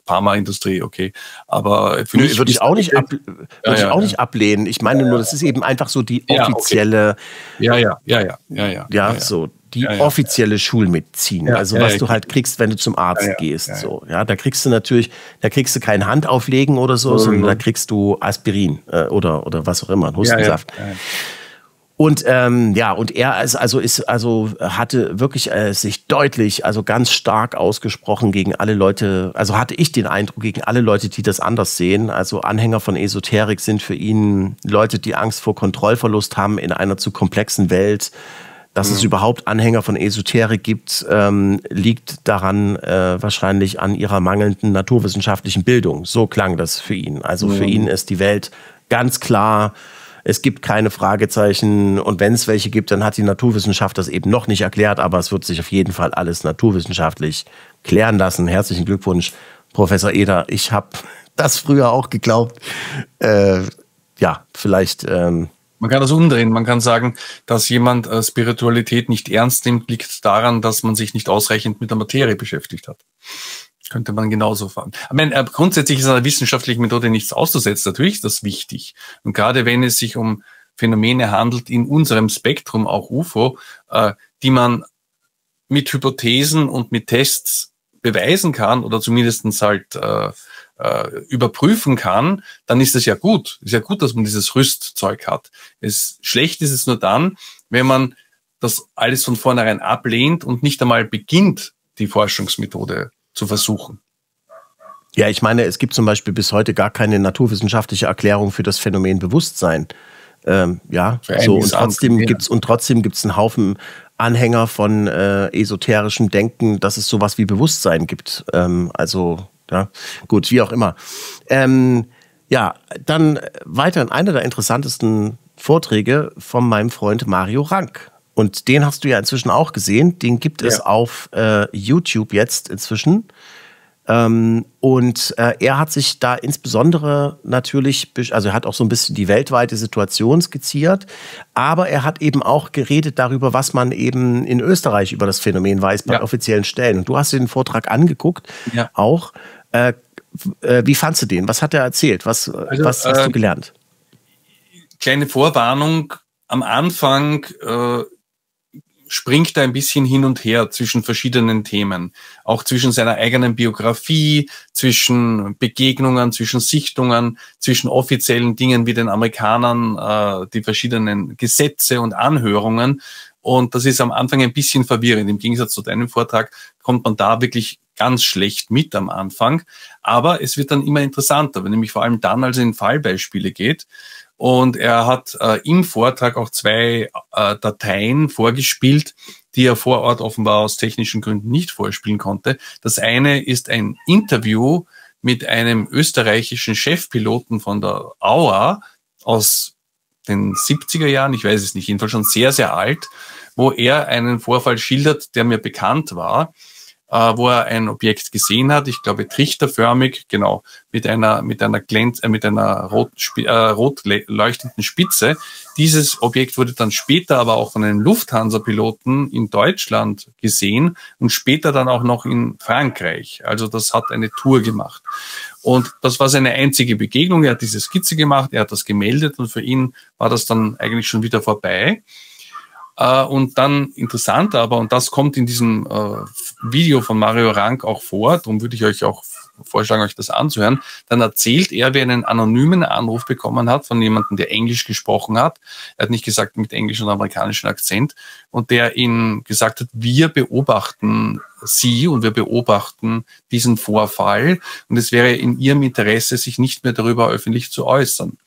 Pharmaindustrie, okay. Aber für mich würde ich auch nicht ablehnen. Ich meine nur, das ist eben einfach so die offizielle... offizielle Schulmedizin. Also was du halt kriegst, wenn du zum Arzt gehst. So, ja, da kriegst du kein Handauflegen oder so, sondern da kriegst du Aspirin oder was auch immer, Hustensaft. Und und er hatte wirklich sich deutlich, also ganz stark ausgesprochen gegen alle Leute, also hatte ich den Eindruck, gegen alle Leute, die das anders sehen. Also Anhänger von Esoterik sind für ihn Leute, die Angst vor Kontrollverlust haben in einer zu komplexen Welt. Dass es überhaupt Anhänger von Esoterik gibt, liegt daran wahrscheinlich an ihrer mangelnden naturwissenschaftlichen Bildung. So klang das für ihn. Also für ihn ist die Welt ganz klar. Es gibt keine Fragezeichen und wenn es welche gibt, dann hat die Naturwissenschaft das eben noch nicht erklärt, aber es wird sich auf jeden Fall alles naturwissenschaftlich klären lassen. Herzlichen Glückwunsch, Professor Eder. Ich habe das früher auch geglaubt. Vielleicht... Man kann das umdrehen. Man kann sagen, dass jemand Spiritualität nicht ernst nimmt, liegt daran, dass man sich nicht ausreichend mit der Materie beschäftigt hat. Könnte man genauso fahren. Ich meine, grundsätzlich ist einer wissenschaftlichen Methode nichts auszusetzen. Natürlich ist das wichtig. Und gerade wenn es sich um Phänomene handelt in unserem Spektrum, auch UFO, die man mit Hypothesen und mit Tests beweisen kann oder zumindest halt überprüfen kann, dann ist das ja gut. Ist ja gut, dass man dieses Rüstzeug hat. Schlecht ist es nur dann, wenn man das alles von vornherein ablehnt und nicht einmal beginnt, die Forschungsmethode zu versuchen. Ja, ich meine, es gibt zum Beispiel bis heute gar keine naturwissenschaftliche Erklärung für das Phänomen Bewusstsein. Und trotzdem gibt's einen Haufen Anhänger von esoterischem Denken, dass es sowas wie Bewusstsein gibt. Gut, wie auch immer. Dann weiter einer der interessantesten Vorträge von meinem Freund Mario Rank. Und den hast du ja inzwischen auch gesehen. Den gibt es auf YouTube jetzt inzwischen. Er hat sich da insbesondere natürlich, also er hat auch so ein bisschen die weltweite Situation skizziert, aber er hat eben auch geredet darüber, was man eben in Österreich über das Phänomen weiß bei offiziellen Stellen. Und du hast dir den Vortrag angeguckt, auch. Wie fandst du den? Was hat er erzählt? Was hast du gelernt? Kleine Vorwarnung. Am Anfang springt er ein bisschen hin und her zwischen verschiedenen Themen, auch zwischen seiner eigenen Biografie, zwischen Begegnungen, zwischen Sichtungen, zwischen offiziellen Dingen wie den Amerikanern, die verschiedenen Gesetze und Anhörungen. Und das ist am Anfang ein bisschen verwirrend. Im Gegensatz zu deinem Vortrag kommt man da wirklich ganz schlecht mit am Anfang. Aber es wird dann immer interessanter, wenn nämlich vor allem dann, als es in Fallbeispiele geht. Und er hat im Vortrag auch 2 Dateien vorgespielt, die er vor Ort offenbar aus technischen Gründen nicht vorspielen konnte. Das eine ist ein Interview mit einem österreichischen Chefpiloten von der AUA aus den 70er Jahren, ich weiß es nicht, jedenfalls schon sehr, sehr alt, wo er einen Vorfall schildert, der mir bekannt war, wo er ein Objekt gesehen hat, ich glaube trichterförmig, genau, mit einer rot leuchtenden Spitze. Dieses Objekt wurde dann später aber auch von einem Lufthansa-Piloten in Deutschland gesehen und später dann auch noch in Frankreich. Also das hat eine Tour gemacht. Und das war seine einzige Begegnung. Er hat diese Skizze gemacht, er hat das gemeldet und für ihn war das dann eigentlich schon wieder vorbei. Und dann interessant aber, und das kommt in diesem Video von Mario Rank auch vor, darum würde ich euch auch vorschlagen, euch das anzuhören, dann erzählt er, wie er einen anonymen Anruf bekommen hat von jemandem, der Englisch gesprochen hat. Er hat nicht gesagt mit englischem und amerikanischem Akzent, und der ihm gesagt hat, wir beobachten Sie und wir beobachten diesen Vorfall und es wäre in Ihrem Interesse, sich nicht mehr darüber öffentlich zu äußern.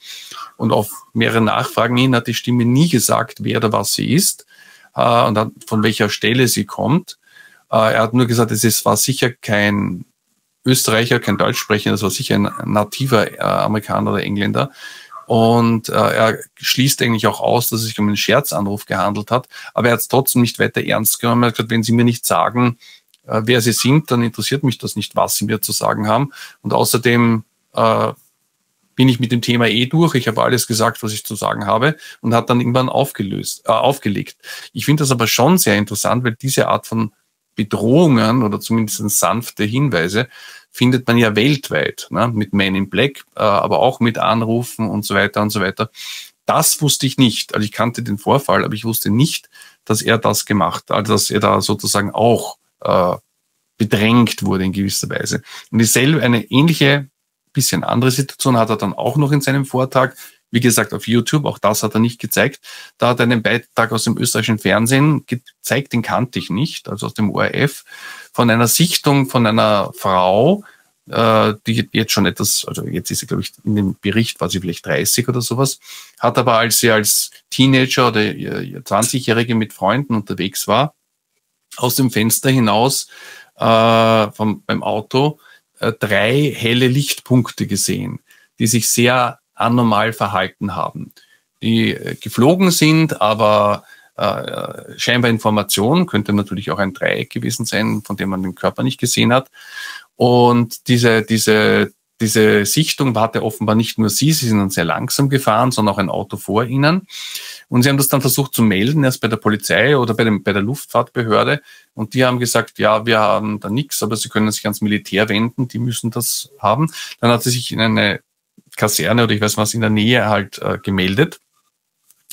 Und auf mehrere Nachfragen hin hat die Stimme nie gesagt, wer oder was sie ist und von welcher Stelle sie kommt. Er hat nur gesagt, war sicher kein Österreicher, kein Deutschsprecher, das war sicher ein nativer Amerikaner oder Engländer. Und er schließt eigentlich auch aus, dass es sich um einen Scherzanruf gehandelt hat. Aber er hat es trotzdem nicht weiter ernst genommen. Er hat gesagt, wenn Sie mir nicht sagen, wer Sie sind, dann interessiert mich das nicht, was Sie mir zu sagen haben. Und außerdem bin ich mit dem Thema durch. Ich habe alles gesagt, was ich zu sagen habe, und hat dann irgendwann aufgelegt. Ich finde das aber schon sehr interessant, weil diese Art von Bedrohungen oder zumindest sanfte Hinweise findet man ja weltweit, ne? Mit Men in Black, aber auch mit Anrufen und so weiter und so weiter. Das wusste ich nicht. Also ich kannte den Vorfall, aber ich wusste nicht, dass er das gemacht hat, also dass er da sozusagen auch bedrängt wurde in gewisser Weise. Und dieselbe, eine ähnliche, bisschen andere Situation hat er dann auch noch in seinem Vortrag, wie gesagt, auf YouTube, auch das hat er nicht gezeigt. Da hat er einen Beitrag aus dem österreichischen Fernsehen gezeigt, den kannte ich nicht, also aus dem ORF, von einer Sichtung von einer Frau, die jetzt schon etwas, also jetzt ist sie, glaube ich, in dem Bericht war sie vielleicht 30 oder sowas, hat aber, als sie als Teenager oder 20-Jährige mit Freunden unterwegs war, aus dem Fenster hinaus beim Auto 3 helle Lichtpunkte gesehen, die sich sehr anormal verhalten haben, die geflogen sind, aber scheinbar Information, könnte natürlich auch ein Dreieck gewesen sein, von dem man den Körper nicht gesehen hat. Und diese Sichtung hatte offenbar nicht nur sie sind dann sehr langsam gefahren, sondern auch ein Auto vor ihnen. Und sie haben das dann versucht zu melden, erst bei der Polizei oder bei der Luftfahrtbehörde. Und die haben gesagt, ja, wir haben da nichts, aber sie können sich ans Militär wenden, die müssen das haben. Dann hat sie sich in eine Kaserne oder ich weiß was in der Nähe halt gemeldet.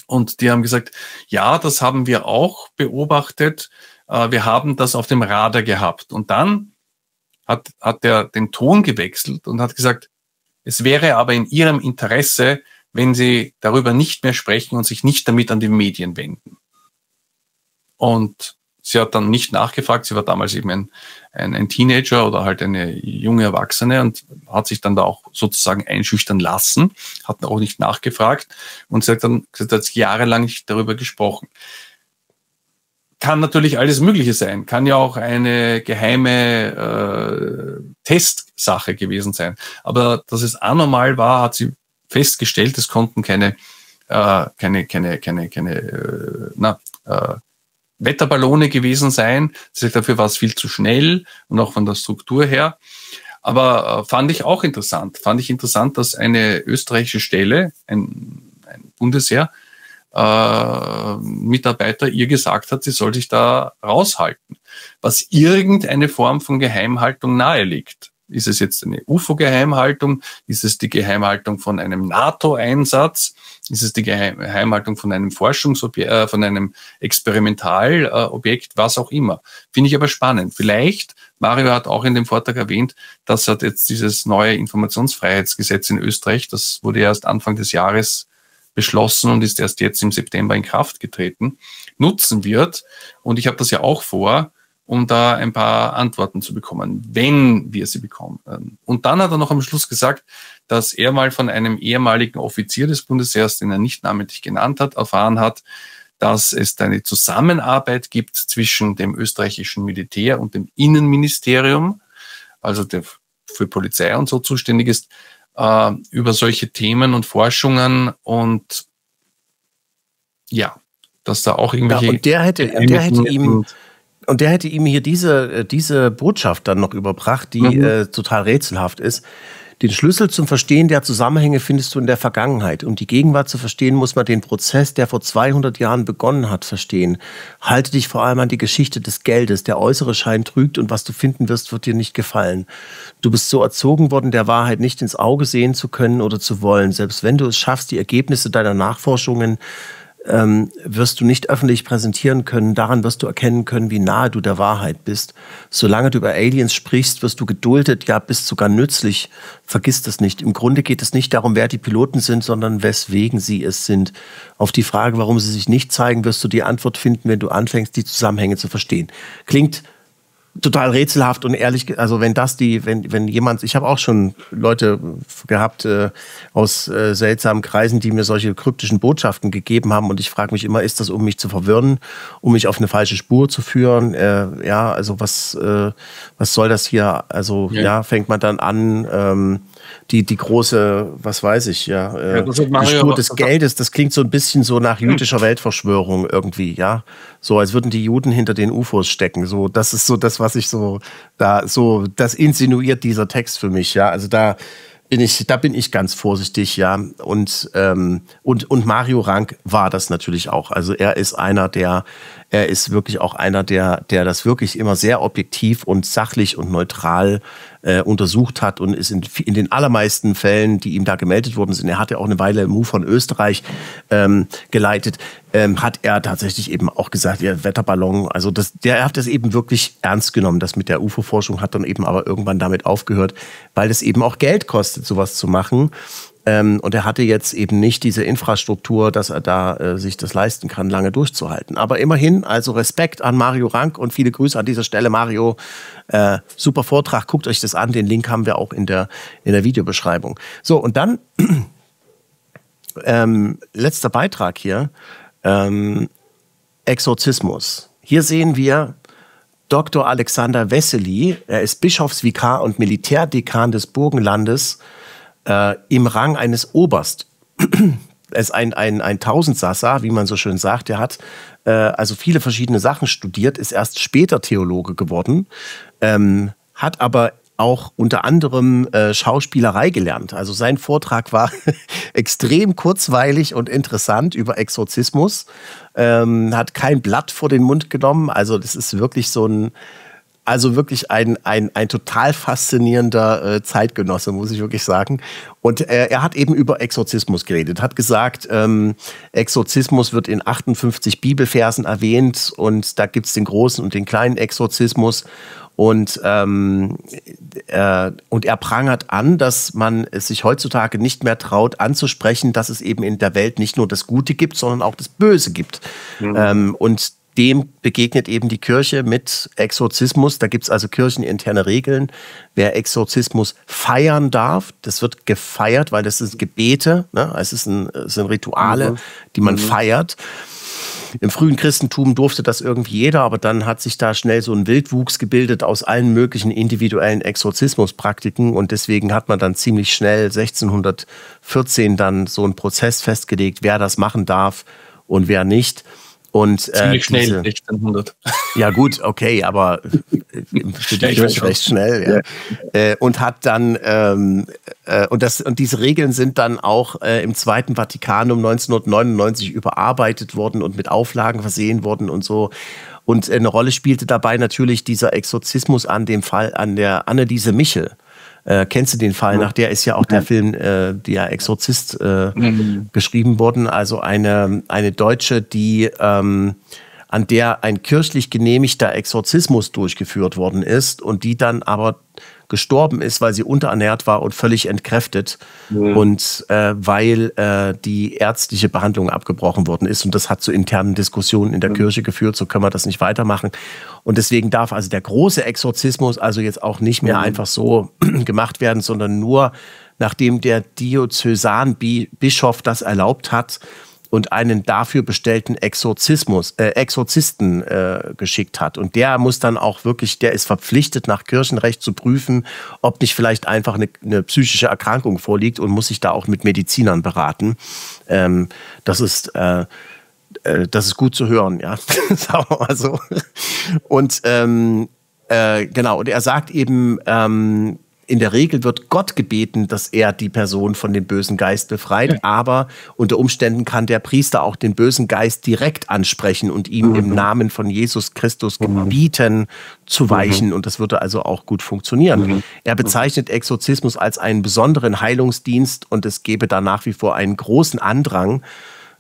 Und die haben gesagt, ja, das haben wir auch beobachtet. Wir haben das auf dem Radar gehabt. Und dann hat er den Ton gewechselt und hat gesagt, es wäre aber in Ihrem Interesse, wenn Sie darüber nicht mehr sprechen und sich nicht damit an die Medien wenden. Und sie hat dann nicht nachgefragt, sie war damals eben ein Teenager oder halt eine junge Erwachsene und hat sich dann da auch sozusagen einschüchtern lassen, hat auch nicht nachgefragt und sie hat jahrelang nicht darüber gesprochen. Kann natürlich alles Mögliche sein, kann ja auch eine geheime Testsache gewesen sein. Aber dass es anormal war, hat sie festgestellt, es konnten keine Wetterballone gewesen sein. Dafür war es viel zu schnell und auch von der Struktur her. Aber fand ich auch interessant. Fand ich interessant, dass eine österreichische Stelle, ein Bundesheer, Mitarbeiter ihr gesagt hat, sie soll sich da raushalten, was irgendeine Form von Geheimhaltung nahelegt. Ist es jetzt eine UFO-Geheimhaltung? Ist es die Geheimhaltung von einem NATO-Einsatz? Ist es die Geheimhaltung von einem Forschungsobjekt, von einem Experimentalobjekt, was auch immer? Finde ich aber spannend. Vielleicht, Mario hat auch in dem Vortrag erwähnt, dass hat jetzt dieses neue Informationsfreiheitsgesetz in Österreich, das wurde erst Anfang des Jahres beschlossen und ist erst jetzt im September in Kraft getreten, nutzen wird. Und ich habe das ja auch vor, um da ein paar Antworten zu bekommen, wenn wir sie bekommen. Und dann hat er noch am Schluss gesagt, dass er mal von einem ehemaligen Offizier des Bundesheers, den er nicht namentlich genannt hat, erfahren hat, dass es eine Zusammenarbeit gibt zwischen dem österreichischen Militär und dem Innenministerium, also der für Polizei und so zuständig ist, über solche Themen und Forschungen und ja, dass da auch irgendwelche... Ja, und der hätte ihm hier diese Botschaft dann noch überbracht, die total rätselhaft ist. Den Schlüssel zum Verstehen der Zusammenhänge findest du in der Vergangenheit. Um die Gegenwart zu verstehen, muss man den Prozess, der vor 200 Jahren begonnen hat, verstehen. Halte dich vor allem an die Geschichte des Geldes. Der äußere Schein trügt und was du finden wirst, wird dir nicht gefallen. Du bist so erzogen worden, der Wahrheit nicht ins Auge sehen zu können oder zu wollen. Selbst wenn du es schaffst, die Ergebnisse deiner Nachforschungen wirst du nicht öffentlich präsentieren können. Daran wirst du erkennen können, wie nahe du der Wahrheit bist. Solange du über Aliens sprichst, wirst du geduldet, ja, bist sogar nützlich. Vergiss das nicht. Im Grunde geht es nicht darum, wer die Piloten sind, sondern weswegen sie es sind. Auf die Frage, warum sie sich nicht zeigen, wirst du die Antwort finden, wenn du anfängst, die Zusammenhänge zu verstehen. Klingt total rätselhaft und ehrlich, also wenn jemand, ich habe auch schon Leute gehabt aus seltsamen Kreisen, die mir solche kryptischen Botschaften gegeben haben und ich frage mich immer, ist das, um mich zu verwirren, um mich auf eine falsche Spur zu führen? Ja, also was soll das hier? Also ja, fängt man dann an, die große, was weiß ich, die Spur des Geldes, das klingt so ein bisschen so nach jüdischer Weltverschwörung irgendwie, ja. So, als würden die Juden hinter den UFOs stecken. So, das ist so das, was ich das insinuiert dieser Text für mich, ja. Also da bin ich ganz vorsichtig, ja. Und Mario Rank war das natürlich auch. Also er ist wirklich auch einer, der das wirklich immer sehr objektiv und sachlich und neutral untersucht hat und ist in den allermeisten Fällen, die ihm da gemeldet worden sind, er hatte auch eine Weile MU von Österreich geleitet, hat er tatsächlich eben auch gesagt, ja, Wetterballon, also er hat das eben wirklich ernst genommen, das mit der UFO-Forschung, hat dann eben aber irgendwann damit aufgehört, weil es eben auch Geld kostet, sowas zu machen. Und er hatte jetzt eben nicht diese Infrastruktur, dass er da sich das leisten kann, lange durchzuhalten. Aber immerhin, also Respekt an Mario Rank und viele Grüße an dieser Stelle, Mario. Super Vortrag, guckt euch das an. Den Link haben wir auch in der Videobeschreibung. So, und dann letzter Beitrag hier. Exorzismus. Hier sehen wir Dr. Alexander Wessely. Er ist Bischofsvikar und Militärdekan des Burgenlandes im Rang eines Oberst. Er ist ein Tausendsassa, wie man so schön sagt. Er hat also viele verschiedene Sachen studiert, ist erst später Theologe geworden, hat aber auch unter anderem Schauspielerei gelernt. Also sein Vortrag war extrem kurzweilig und interessant über Exorzismus. Hat kein Blatt vor den Mund genommen. Also das ist wirklich wirklich ein total faszinierender Zeitgenosse, muss ich wirklich sagen. Und er hat eben über Exorzismus geredet, hat gesagt, Exorzismus wird in 58 Bibelversen erwähnt und da gibt es den großen und den kleinen Exorzismus. Und er prangert an, dass man es sich heutzutage nicht mehr traut anzusprechen, dass es eben in der Welt nicht nur das Gute gibt, sondern auch das Böse gibt. Mhm. Und dem begegnet eben die Kirche mit Exorzismus. Da gibt es also kircheninterne Regeln. Wer Exorzismus feiern darf, das wird gefeiert, weil das sind Gebete, ne? Es sind Rituale, die man feiert. Im frühen Christentum durfte das irgendwie jeder, aber dann hat sich da schnell so ein Wildwuchs gebildet aus allen möglichen individuellen Exorzismuspraktiken und deswegen hat man dann ziemlich schnell 1614 dann so einen Prozess festgelegt, wer das machen darf und wer nicht. Und, ziemlich schnell, 1600. Ja gut, okay, aber für dich recht schnell. Ja. Und hat dann und diese Regeln sind dann auch im Zweiten Vatikanum 1999 überarbeitet worden und mit Auflagen versehen worden und so. Und eine Rolle spielte dabei natürlich dieser Exorzismus an dem Fall an der Anneliese Michel. Kennst du den Fall? Nach der ist ja auch der Film, der Exorzist, geschrieben worden. Also eine Deutsche, die an der ein kirchlich genehmigter Exorzismus durchgeführt worden ist und die dann aber gestorben ist, weil sie unterernährt war und völlig entkräftet und weil die ärztliche Behandlung abgebrochen worden ist. Und das hat zu internen Diskussionen in der Kirche geführt, so können wir das nicht weitermachen. Und deswegen darf also der große Exorzismus also jetzt auch nicht mehr einfach so gemacht werden, sondern nur nachdem der Diözesanbischof das erlaubt hat und einen dafür bestellten Exorzisten geschickt hat. Und der muss dann auch wirklich, der ist verpflichtet, nach Kirchenrecht zu prüfen, ob nicht vielleicht einfach eine psychische Erkrankung vorliegt und muss sich da auch mit Medizinern beraten. Das ist gut zu hören, ja, sagen wir mal so. Und genau, und er sagt eben, in der Regel wird Gott gebeten, dass er die Person von dem bösen Geist befreit, aber unter Umständen kann der Priester auch den bösen Geist direkt ansprechen und ihm im Namen von Jesus Christus gebieten, zu weichen. Und das würde also auch gut funktionieren. Er bezeichnet Exorzismus als einen besonderen Heilungsdienst und es gäbe da nach wie vor einen großen Andrang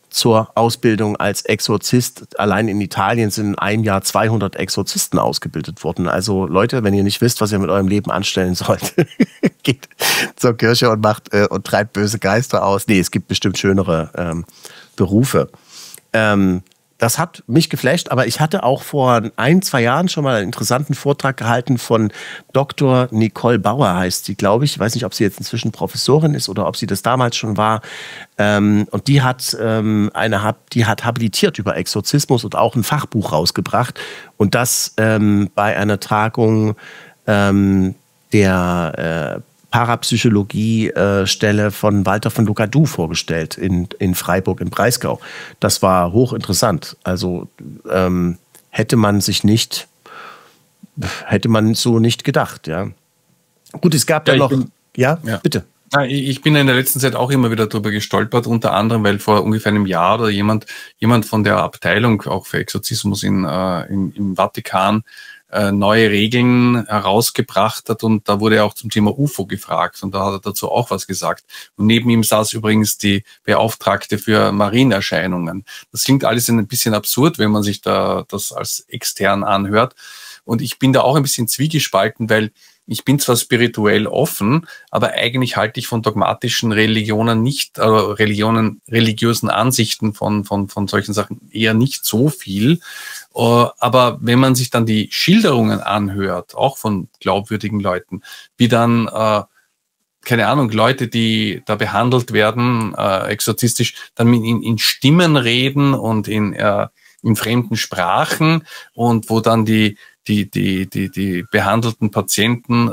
zur Ausbildung als Exorzist. Allein in Italien sind in einem Jahr 200 Exorzisten ausgebildet worden. Also Leute, wenn ihr nicht wisst, was ihr mit eurem Leben anstellen sollt, geht zur Kirche und macht und treibt böse Geister aus. Nee, es gibt bestimmt schönere Berufe. Das hat mich geflasht, aber ich hatte auch vor 1-2 Jahren schon mal einen interessanten Vortrag gehalten von Dr. Nicole Bauer, heißt sie, glaube ich. Ich weiß nicht, ob sie jetzt inzwischen Professorin ist oder ob sie das damals schon war. Und die hat habilitiert über Exorzismus und auch ein Fachbuch rausgebracht. Und das bei einer Tagung der Parapsychologie-Stelle von Walter von Lucadou vorgestellt in Freiburg im Breisgau. Das war hochinteressant. Also hätte man so nicht gedacht, ja. Gut, es gab ja noch... Ja, bitte. Ich bin in der letzten Zeit auch immer wieder drüber gestolpert, unter anderem, weil vor ungefähr einem Jahr oder jemand von der Abteilung auch für Exorzismus im Vatikan neue Regeln herausgebracht hat und da wurde er auch zum Thema UFO gefragt und da hat er dazu auch was gesagt. Und neben ihm saß übrigens die Beauftragte für Marienerscheinungen. Das klingt alles ein bisschen absurd, wenn man sich da das als extern anhört. Und ich bin da auch ein bisschen zwiegespalten, weil ich bin zwar spirituell offen, aber eigentlich halte ich von dogmatischen Religionen nicht, religiösen Ansichten von solchen Sachen eher nicht so viel. Aber wenn man sich dann die Schilderungen anhört, auch von glaubwürdigen Leuten, wie dann, keine Ahnung, Leute, die da behandelt werden, exorzistisch, dann in Stimmen reden und in fremden Sprachen und wo dann die behandelten Patienten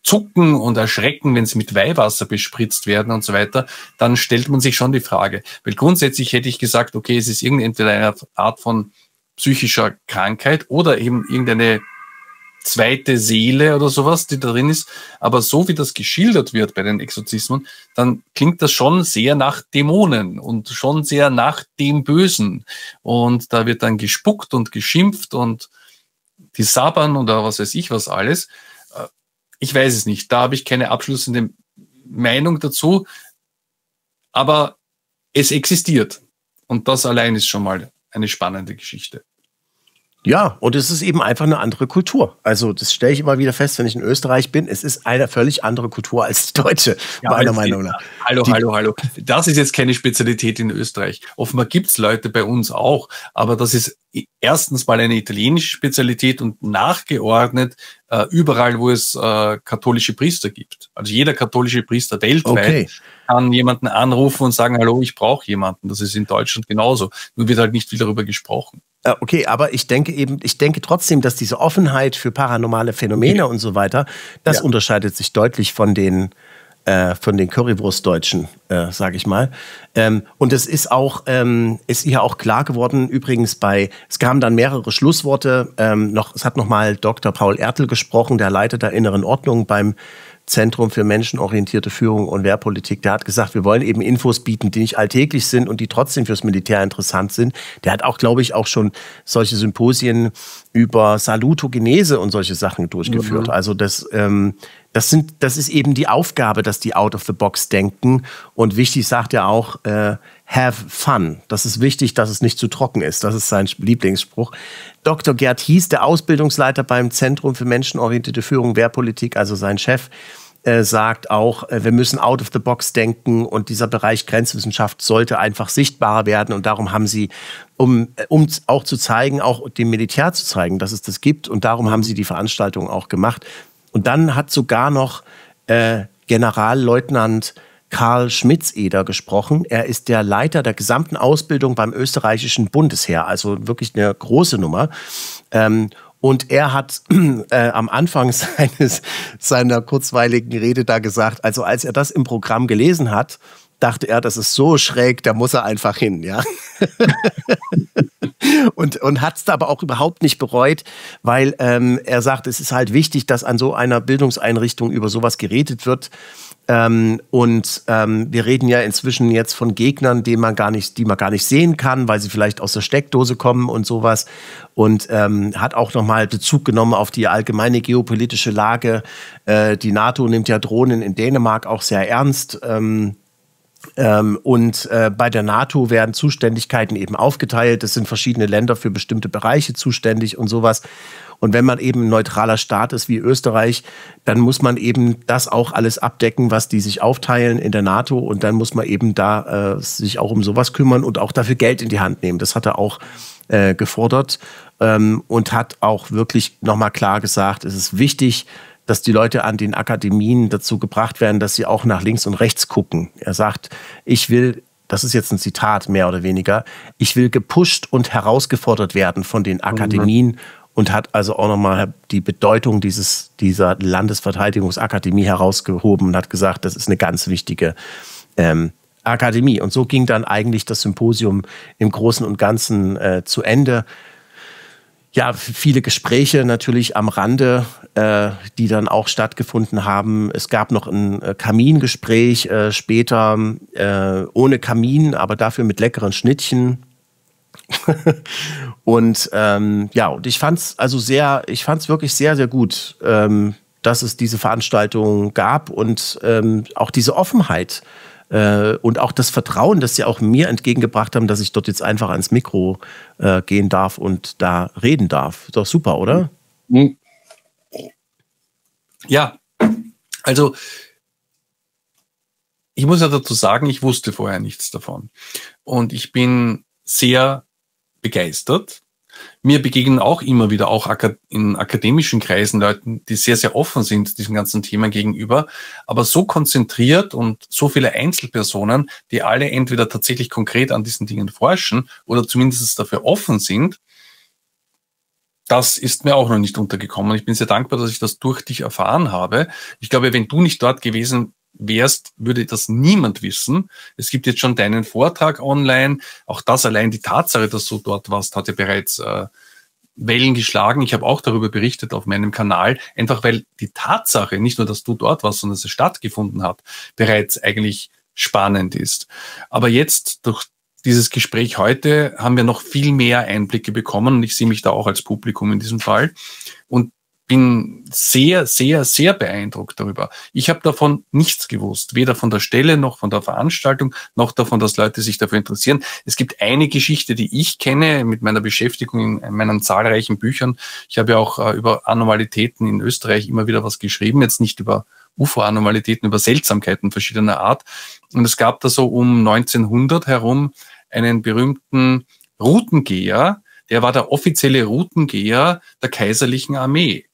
zucken und erschrecken, wenn sie mit Weihwasser bespritzt werden und so weiter, dann stellt man sich schon die Frage. Weil grundsätzlich hätte ich gesagt, okay, es ist entweder eine Art von psychischer Krankheit oder eben irgendeine zweite Seele oder sowas, die da drin ist. Aber so wie das geschildert wird bei den Exorzismen, dann klingt das schon sehr nach Dämonen und schon sehr nach dem Bösen. Und da wird dann gespuckt und geschimpft und die sabbern oder was weiß ich was alles. Ich weiß es nicht. Da habe ich keine abschließende Meinung dazu. Aber es existiert. Und das allein ist schon mal eine spannende Geschichte. Ja, und es ist eben einfach eine andere Kultur. Also das stelle ich immer wieder fest, wenn ich in Österreich bin. Es ist eine völlig andere Kultur als die deutsche, meiner Meinung nach. Hallo. Das ist jetzt keine Spezialität in Österreich. Offenbar gibt's Leute bei uns auch, aber das ist erstens mal eine italienische Spezialität und nachgeordnet überall, wo es katholische Priester gibt. Also jeder katholische Priester weltweit kann jemanden anrufen und sagen, hallo, ich brauche jemanden. Das ist in Deutschland genauso. Nur wird halt nicht viel darüber gesprochen. Okay, aber ich denke trotzdem, dass diese Offenheit für paranormale Phänomene und so weiter, das unterscheidet sich deutlich von den Currywurstdeutschen, sage ich mal. Und es ist ja auch klar geworden, übrigens es kamen dann mehrere Schlussworte, es hat nochmal Dr. Paul Ertl gesprochen, der Leiter der Inneren Ordnung beim Zentrum für menschenorientierte Führung und Wehrpolitik, der hat gesagt, wir wollen eben Infos bieten, die nicht alltäglich sind und die trotzdem fürs Militär interessant sind. Der hat auch, glaube ich, auch schon solche Symposien über Salutogenese und solche Sachen durchgeführt. Also das ist eben die Aufgabe, dass die out of the box denken. Und wichtig sagt er auch, have fun. Das ist wichtig, dass es nicht zu trocken ist. Das ist sein Lieblingsspruch. Dr. Gerd Hies, der Ausbildungsleiter beim Zentrum für menschenorientierte Führung, Wehrpolitik, also sein Chef, sagt auch, wir müssen out of the box denken und dieser Bereich Grenzwissenschaft sollte einfach sichtbarer werden. Und darum haben sie, um auch zu zeigen, auch dem Militär zu zeigen, dass es das gibt. Und darum haben sie die Veranstaltung auch gemacht. Und dann hat sogar noch Generalleutnant Karl Schmitzeder gesprochen. Er ist der Leiter der gesamten Ausbildung beim österreichischen Bundesheer, also wirklich eine große Nummer. Und er hat am Anfang seiner kurzweiligen Rede da gesagt, also als er das im Programm gelesen hat, dachte er, das ist so schräg, da muss er einfach hin, ja. und hat es aber auch überhaupt nicht bereut, weil er sagt, es ist halt wichtig, dass an so einer Bildungseinrichtung über sowas geredet wird. Wir reden ja inzwischen jetzt von Gegnern, die man gar nicht sehen kann, weil sie vielleicht aus der Steckdose kommen und sowas. Und hat auch nochmal Bezug genommen auf die allgemeine geopolitische Lage. Die NATO nimmt ja Drohnen in Dänemark auch sehr ernst. Bei der NATO werden Zuständigkeiten eben aufgeteilt. Es sind verschiedene Länder für bestimmte Bereiche zuständig und sowas. Und wenn man eben ein neutraler Staat ist wie Österreich, dann muss man eben das auch alles abdecken, was die sich aufteilen in der NATO. Und dann muss man eben da sich auch um sowas kümmern und auch dafür Geld in die Hand nehmen. Das hat er auch gefordert und hat auch wirklich nochmal klar gesagt, es ist wichtig, dass die Leute an den Akademien dazu gebracht werden, dass sie auch nach links und rechts gucken. Er sagt, ich will, das ist jetzt ein Zitat mehr oder weniger, ich will gepusht und herausgefordert werden von den Akademien und hat also auch nochmal die Bedeutung dieser Landesverteidigungsakademie herausgehoben und hat gesagt, das ist eine ganz wichtige Akademie. Und so ging dann eigentlich das Symposium im Großen und Ganzen zu Ende. Ja, viele Gespräche natürlich am Rande, die dann auch stattgefunden haben. Es gab noch ein Kamingespräch später ohne Kamin, aber dafür mit leckeren Schnittchen. Und ich fand's wirklich sehr, sehr gut, dass es diese Veranstaltung gab und auch diese Offenheit. Und auch das Vertrauen, das sie auch mir entgegengebracht haben, dass ich dort jetzt einfach ans Mikro gehen darf und da reden darf. Ist doch super, oder? Ja, also ich muss ja dazu sagen, ich wusste vorher nichts davon. Und ich bin sehr begeistert. Mir begegnen auch immer wieder, auch in akademischen Kreisen, Leuten, die sehr, sehr offen sind diesem ganzen Thema gegenüber, aber so konzentriert und so viele Einzelpersonen, die alle entweder tatsächlich konkret an diesen Dingen forschen oder zumindest dafür offen sind, das ist mir auch noch nicht untergekommen. Ich bin sehr dankbar, dass ich das durch dich erfahren habe. Ich glaube, wenn du nicht dort gewesen wärst, würde das niemand wissen. Es gibt jetzt schon deinen Vortrag online. Auch das allein, die Tatsache, dass du dort warst, hatte bereits Wellen geschlagen. Ich habe auch darüber berichtet auf meinem Kanal, einfach weil die Tatsache, nicht nur, dass du dort warst, sondern dass es stattgefunden hat, bereits eigentlich spannend ist. Aber jetzt durch dieses Gespräch heute haben wir noch viel mehr Einblicke bekommen und ich sehe mich da auch als Publikum in diesem Fall und bin sehr, sehr, sehr beeindruckt darüber. Ich habe davon nichts gewusst, weder von der Stelle noch von der Veranstaltung, noch davon, dass Leute sich dafür interessieren. Es gibt eine Geschichte, die ich kenne mit meiner Beschäftigung in meinen zahlreichen Büchern. Ich habe ja auch über Anormalitäten in Österreich immer wieder was geschrieben, jetzt nicht über UFO-Anormalitäten, über Seltsamkeiten verschiedener Art. Und es gab da so um 1900 herum einen berühmten Routengeher, der war der offizielle Routengeher der Kaiserlichen Armee.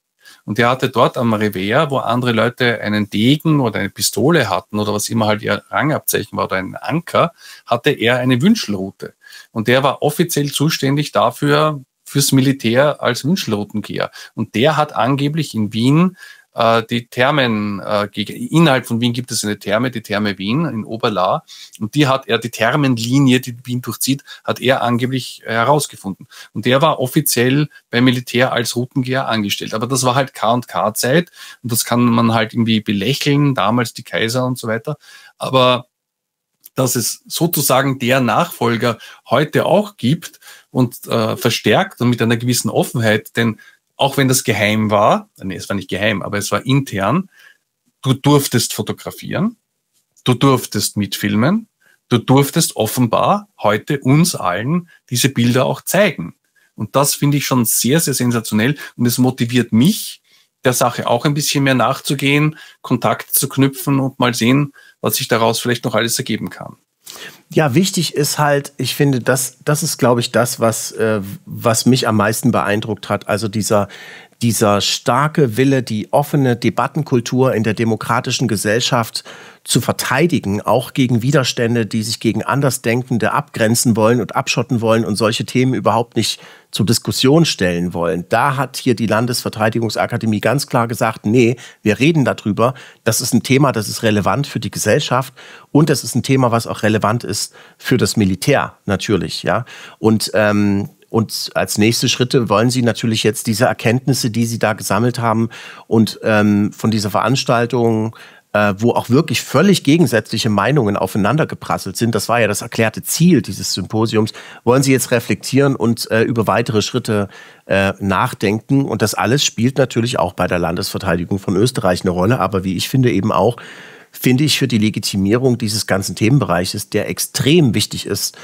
Und der hatte dort am Revers, wo andere Leute einen Degen oder eine Pistole hatten oder was immer halt ihr Rangabzeichen war oder einen Anker, hatte er eine Wünschelrute. Und der war offiziell zuständig dafür, fürs Militär als Wünschelroutengeher. Und der hat angeblich in Wien die Thermen, innerhalb von Wien gibt es eine Therme, die Therme Wien in Oberla, und die Thermenlinie, die Wien durchzieht, hat er angeblich herausgefunden. Und der war offiziell beim Militär als Routengeher angestellt. Aber das war halt K&K-Zeit, und das kann man halt irgendwie belächeln, damals die Kaiser und so weiter. Aber dass es sozusagen der Nachfolger heute auch gibt und verstärkt und mit einer gewissen Offenheit, denn auch wenn das geheim war, nee, es war nicht geheim, aber es war intern, du durftest fotografieren, du durftest mitfilmen, du durftest offenbar heute uns allen diese Bilder auch zeigen. Und das finde ich schon sehr, sehr sensationell, und es motiviert mich, der Sache auch ein bisschen mehr nachzugehen, Kontakt zu knüpfen und mal sehen, was sich daraus vielleicht noch alles ergeben kann. Ja, wichtig ist halt, ich finde, das ist, glaube ich, das, was mich am meisten beeindruckt hat. Also dieser starke Wille, die offene Debattenkultur in der demokratischen Gesellschaft zu verteidigen, auch gegen Widerstände, die sich gegen Andersdenkende abgrenzen wollen und abschotten wollen und solche Themen überhaupt nicht zur Diskussion stellen wollen. Da hat hier die Landesverteidigungsakademie ganz klar gesagt, nee, wir reden darüber. Das ist ein Thema, das ist relevant für die Gesellschaft, und das ist ein Thema, was auch relevant ist für das Militär natürlich, ja. Und als nächste Schritte wollen Sie natürlich jetzt diese Erkenntnisse, die Sie da gesammelt haben und von dieser Veranstaltung, wo auch wirklich völlig gegensätzliche Meinungen aufeinander geprasselt sind, das war ja das erklärte Ziel dieses Symposiums, wollen Sie jetzt reflektieren und über weitere Schritte nachdenken. Und das alles spielt natürlich auch bei der Landesverteidigung von Österreich eine Rolle, aber wie ich finde eben auch, finde ich für die Legitimierung dieses ganzen Themenbereiches, der extrem wichtig ist,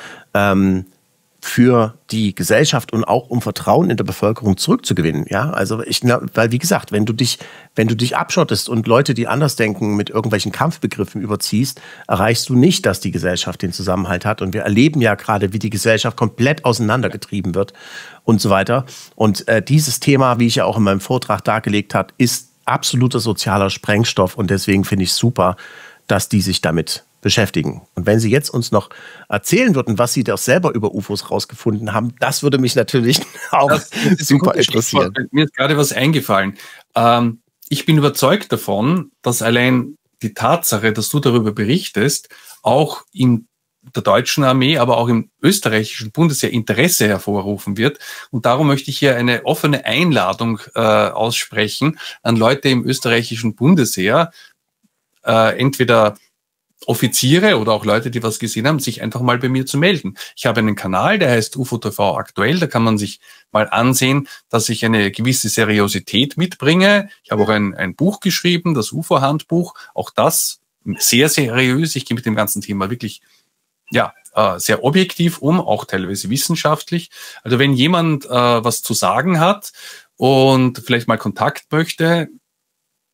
für die Gesellschaft und auch um Vertrauen in der Bevölkerung zurückzugewinnen. Ja, also weil wie gesagt, wenn du dich abschottest und Leute, die anders denken, mit irgendwelchen Kampfbegriffen überziehst, erreichst du nicht, dass die Gesellschaft den Zusammenhalt hat. Und wir erleben ja gerade, wie die Gesellschaft komplett auseinandergetrieben wird und so weiter. Und dieses Thema, wie ich ja auch in meinem Vortrag dargelegt habe, ist absoluter sozialer Sprengstoff, und deswegen finde ich super, dass die sich damit beschäftigen. Und wenn Sie jetzt uns noch erzählen würden, was Sie doch selber über UFOs rausgefunden haben, das würde mich natürlich auch super interessieren. Mir ist gerade was eingefallen. Ich bin überzeugt davon, dass allein die Tatsache, dass du darüber berichtest, auch in der deutschen Armee, aber auch im österreichischen Bundesheer Interesse hervorrufen wird. Und darum möchte ich hier eine offene Einladung aussprechen an Leute im österreichischen Bundesheer, entweder Offiziere oder auch Leute, die was gesehen haben, sich einfach mal bei mir zu melden. Ich habe einen Kanal, der heißt UFO TV aktuell. Da kann man sich mal ansehen, dass ich eine gewisse Seriosität mitbringe. Ich habe auch ein Buch geschrieben, das UFO-Handbuch. Auch das sehr seriös. Ich gehe mit dem ganzen Thema wirklich, ja, sehr objektiv um, auch teilweise wissenschaftlich. Also wenn jemand was zu sagen hat und vielleicht mal Kontakt möchte,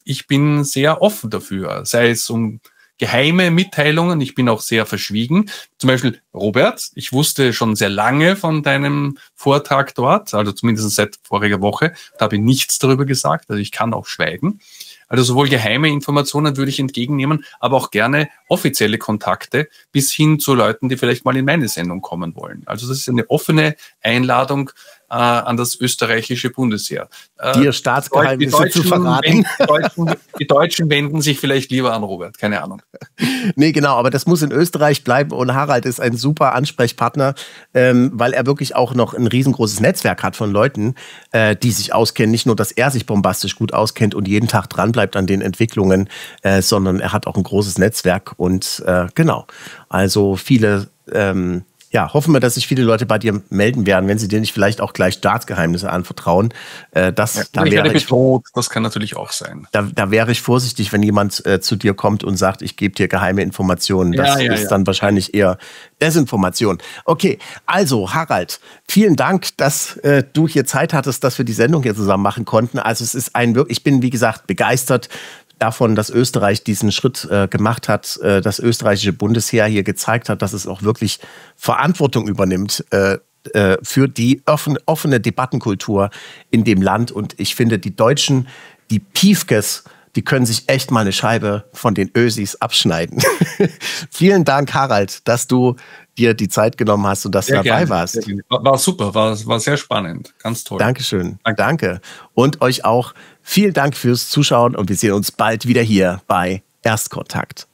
ich bin sehr offen dafür, sei es um geheime Mitteilungen. Ich bin auch sehr verschwiegen. Zum Beispiel, Robert, ich wusste schon sehr lange von deinem Vortrag dort, also zumindest seit voriger Woche, da habe ich nichts darüber gesagt, also ich kann auch schweigen. Also sowohl geheime Informationen würde ich entgegennehmen, aber auch gerne offizielle Kontakte bis hin zu Leuten, die vielleicht mal in meine Sendung kommen wollen. Also das ist eine offene Einladung an das österreichische Bundesheer. Dir Staatsgeheimnisse zu verraten. Die Deutschen wenden sich vielleicht lieber an Robert, keine Ahnung. Nee, genau, aber das muss in Österreich bleiben, und Harald ist ein super Ansprechpartner, weil er wirklich auch noch ein riesengroßes Netzwerk hat von Leuten, die sich auskennen. Nicht nur, dass er sich bombastisch gut auskennt und jeden Tag dranbleibt an den Entwicklungen, sondern er hat auch ein großes Netzwerk, und genau, also viele ja, hoffen wir, dass sich viele Leute bei dir melden werden, wenn sie dir nicht vielleicht auch gleich Staatsgeheimnisse anvertrauen. Das kann natürlich auch sein. Da wäre ich vorsichtig, wenn jemand zu dir kommt und sagt, ich gebe dir geheime Informationen. Das ist dann wahrscheinlich eher Desinformation. Okay, also Harald, vielen Dank, dass du hier Zeit hattest, dass wir die Sendung hier zusammen machen konnten. Also es ist ich bin, wie gesagt, begeistert davon, dass Österreich diesen Schritt gemacht hat, das österreichische Bundesheer hier gezeigt hat, dass es auch wirklich Verantwortung übernimmt für die offene Debattenkultur in dem Land. Und ich finde, die Deutschen, die Piefkes die können sich echt mal eine Scheibe von den Ösis abschneiden. Vielen Dank, Harald, dass du dir die Zeit genommen hast und dass du dabei warst. War super, war sehr spannend. Ganz toll. Dankeschön. Danke. Und euch auch vielen Dank fürs Zuschauen und wir sehen uns bald wieder hier bei Erstkontakt.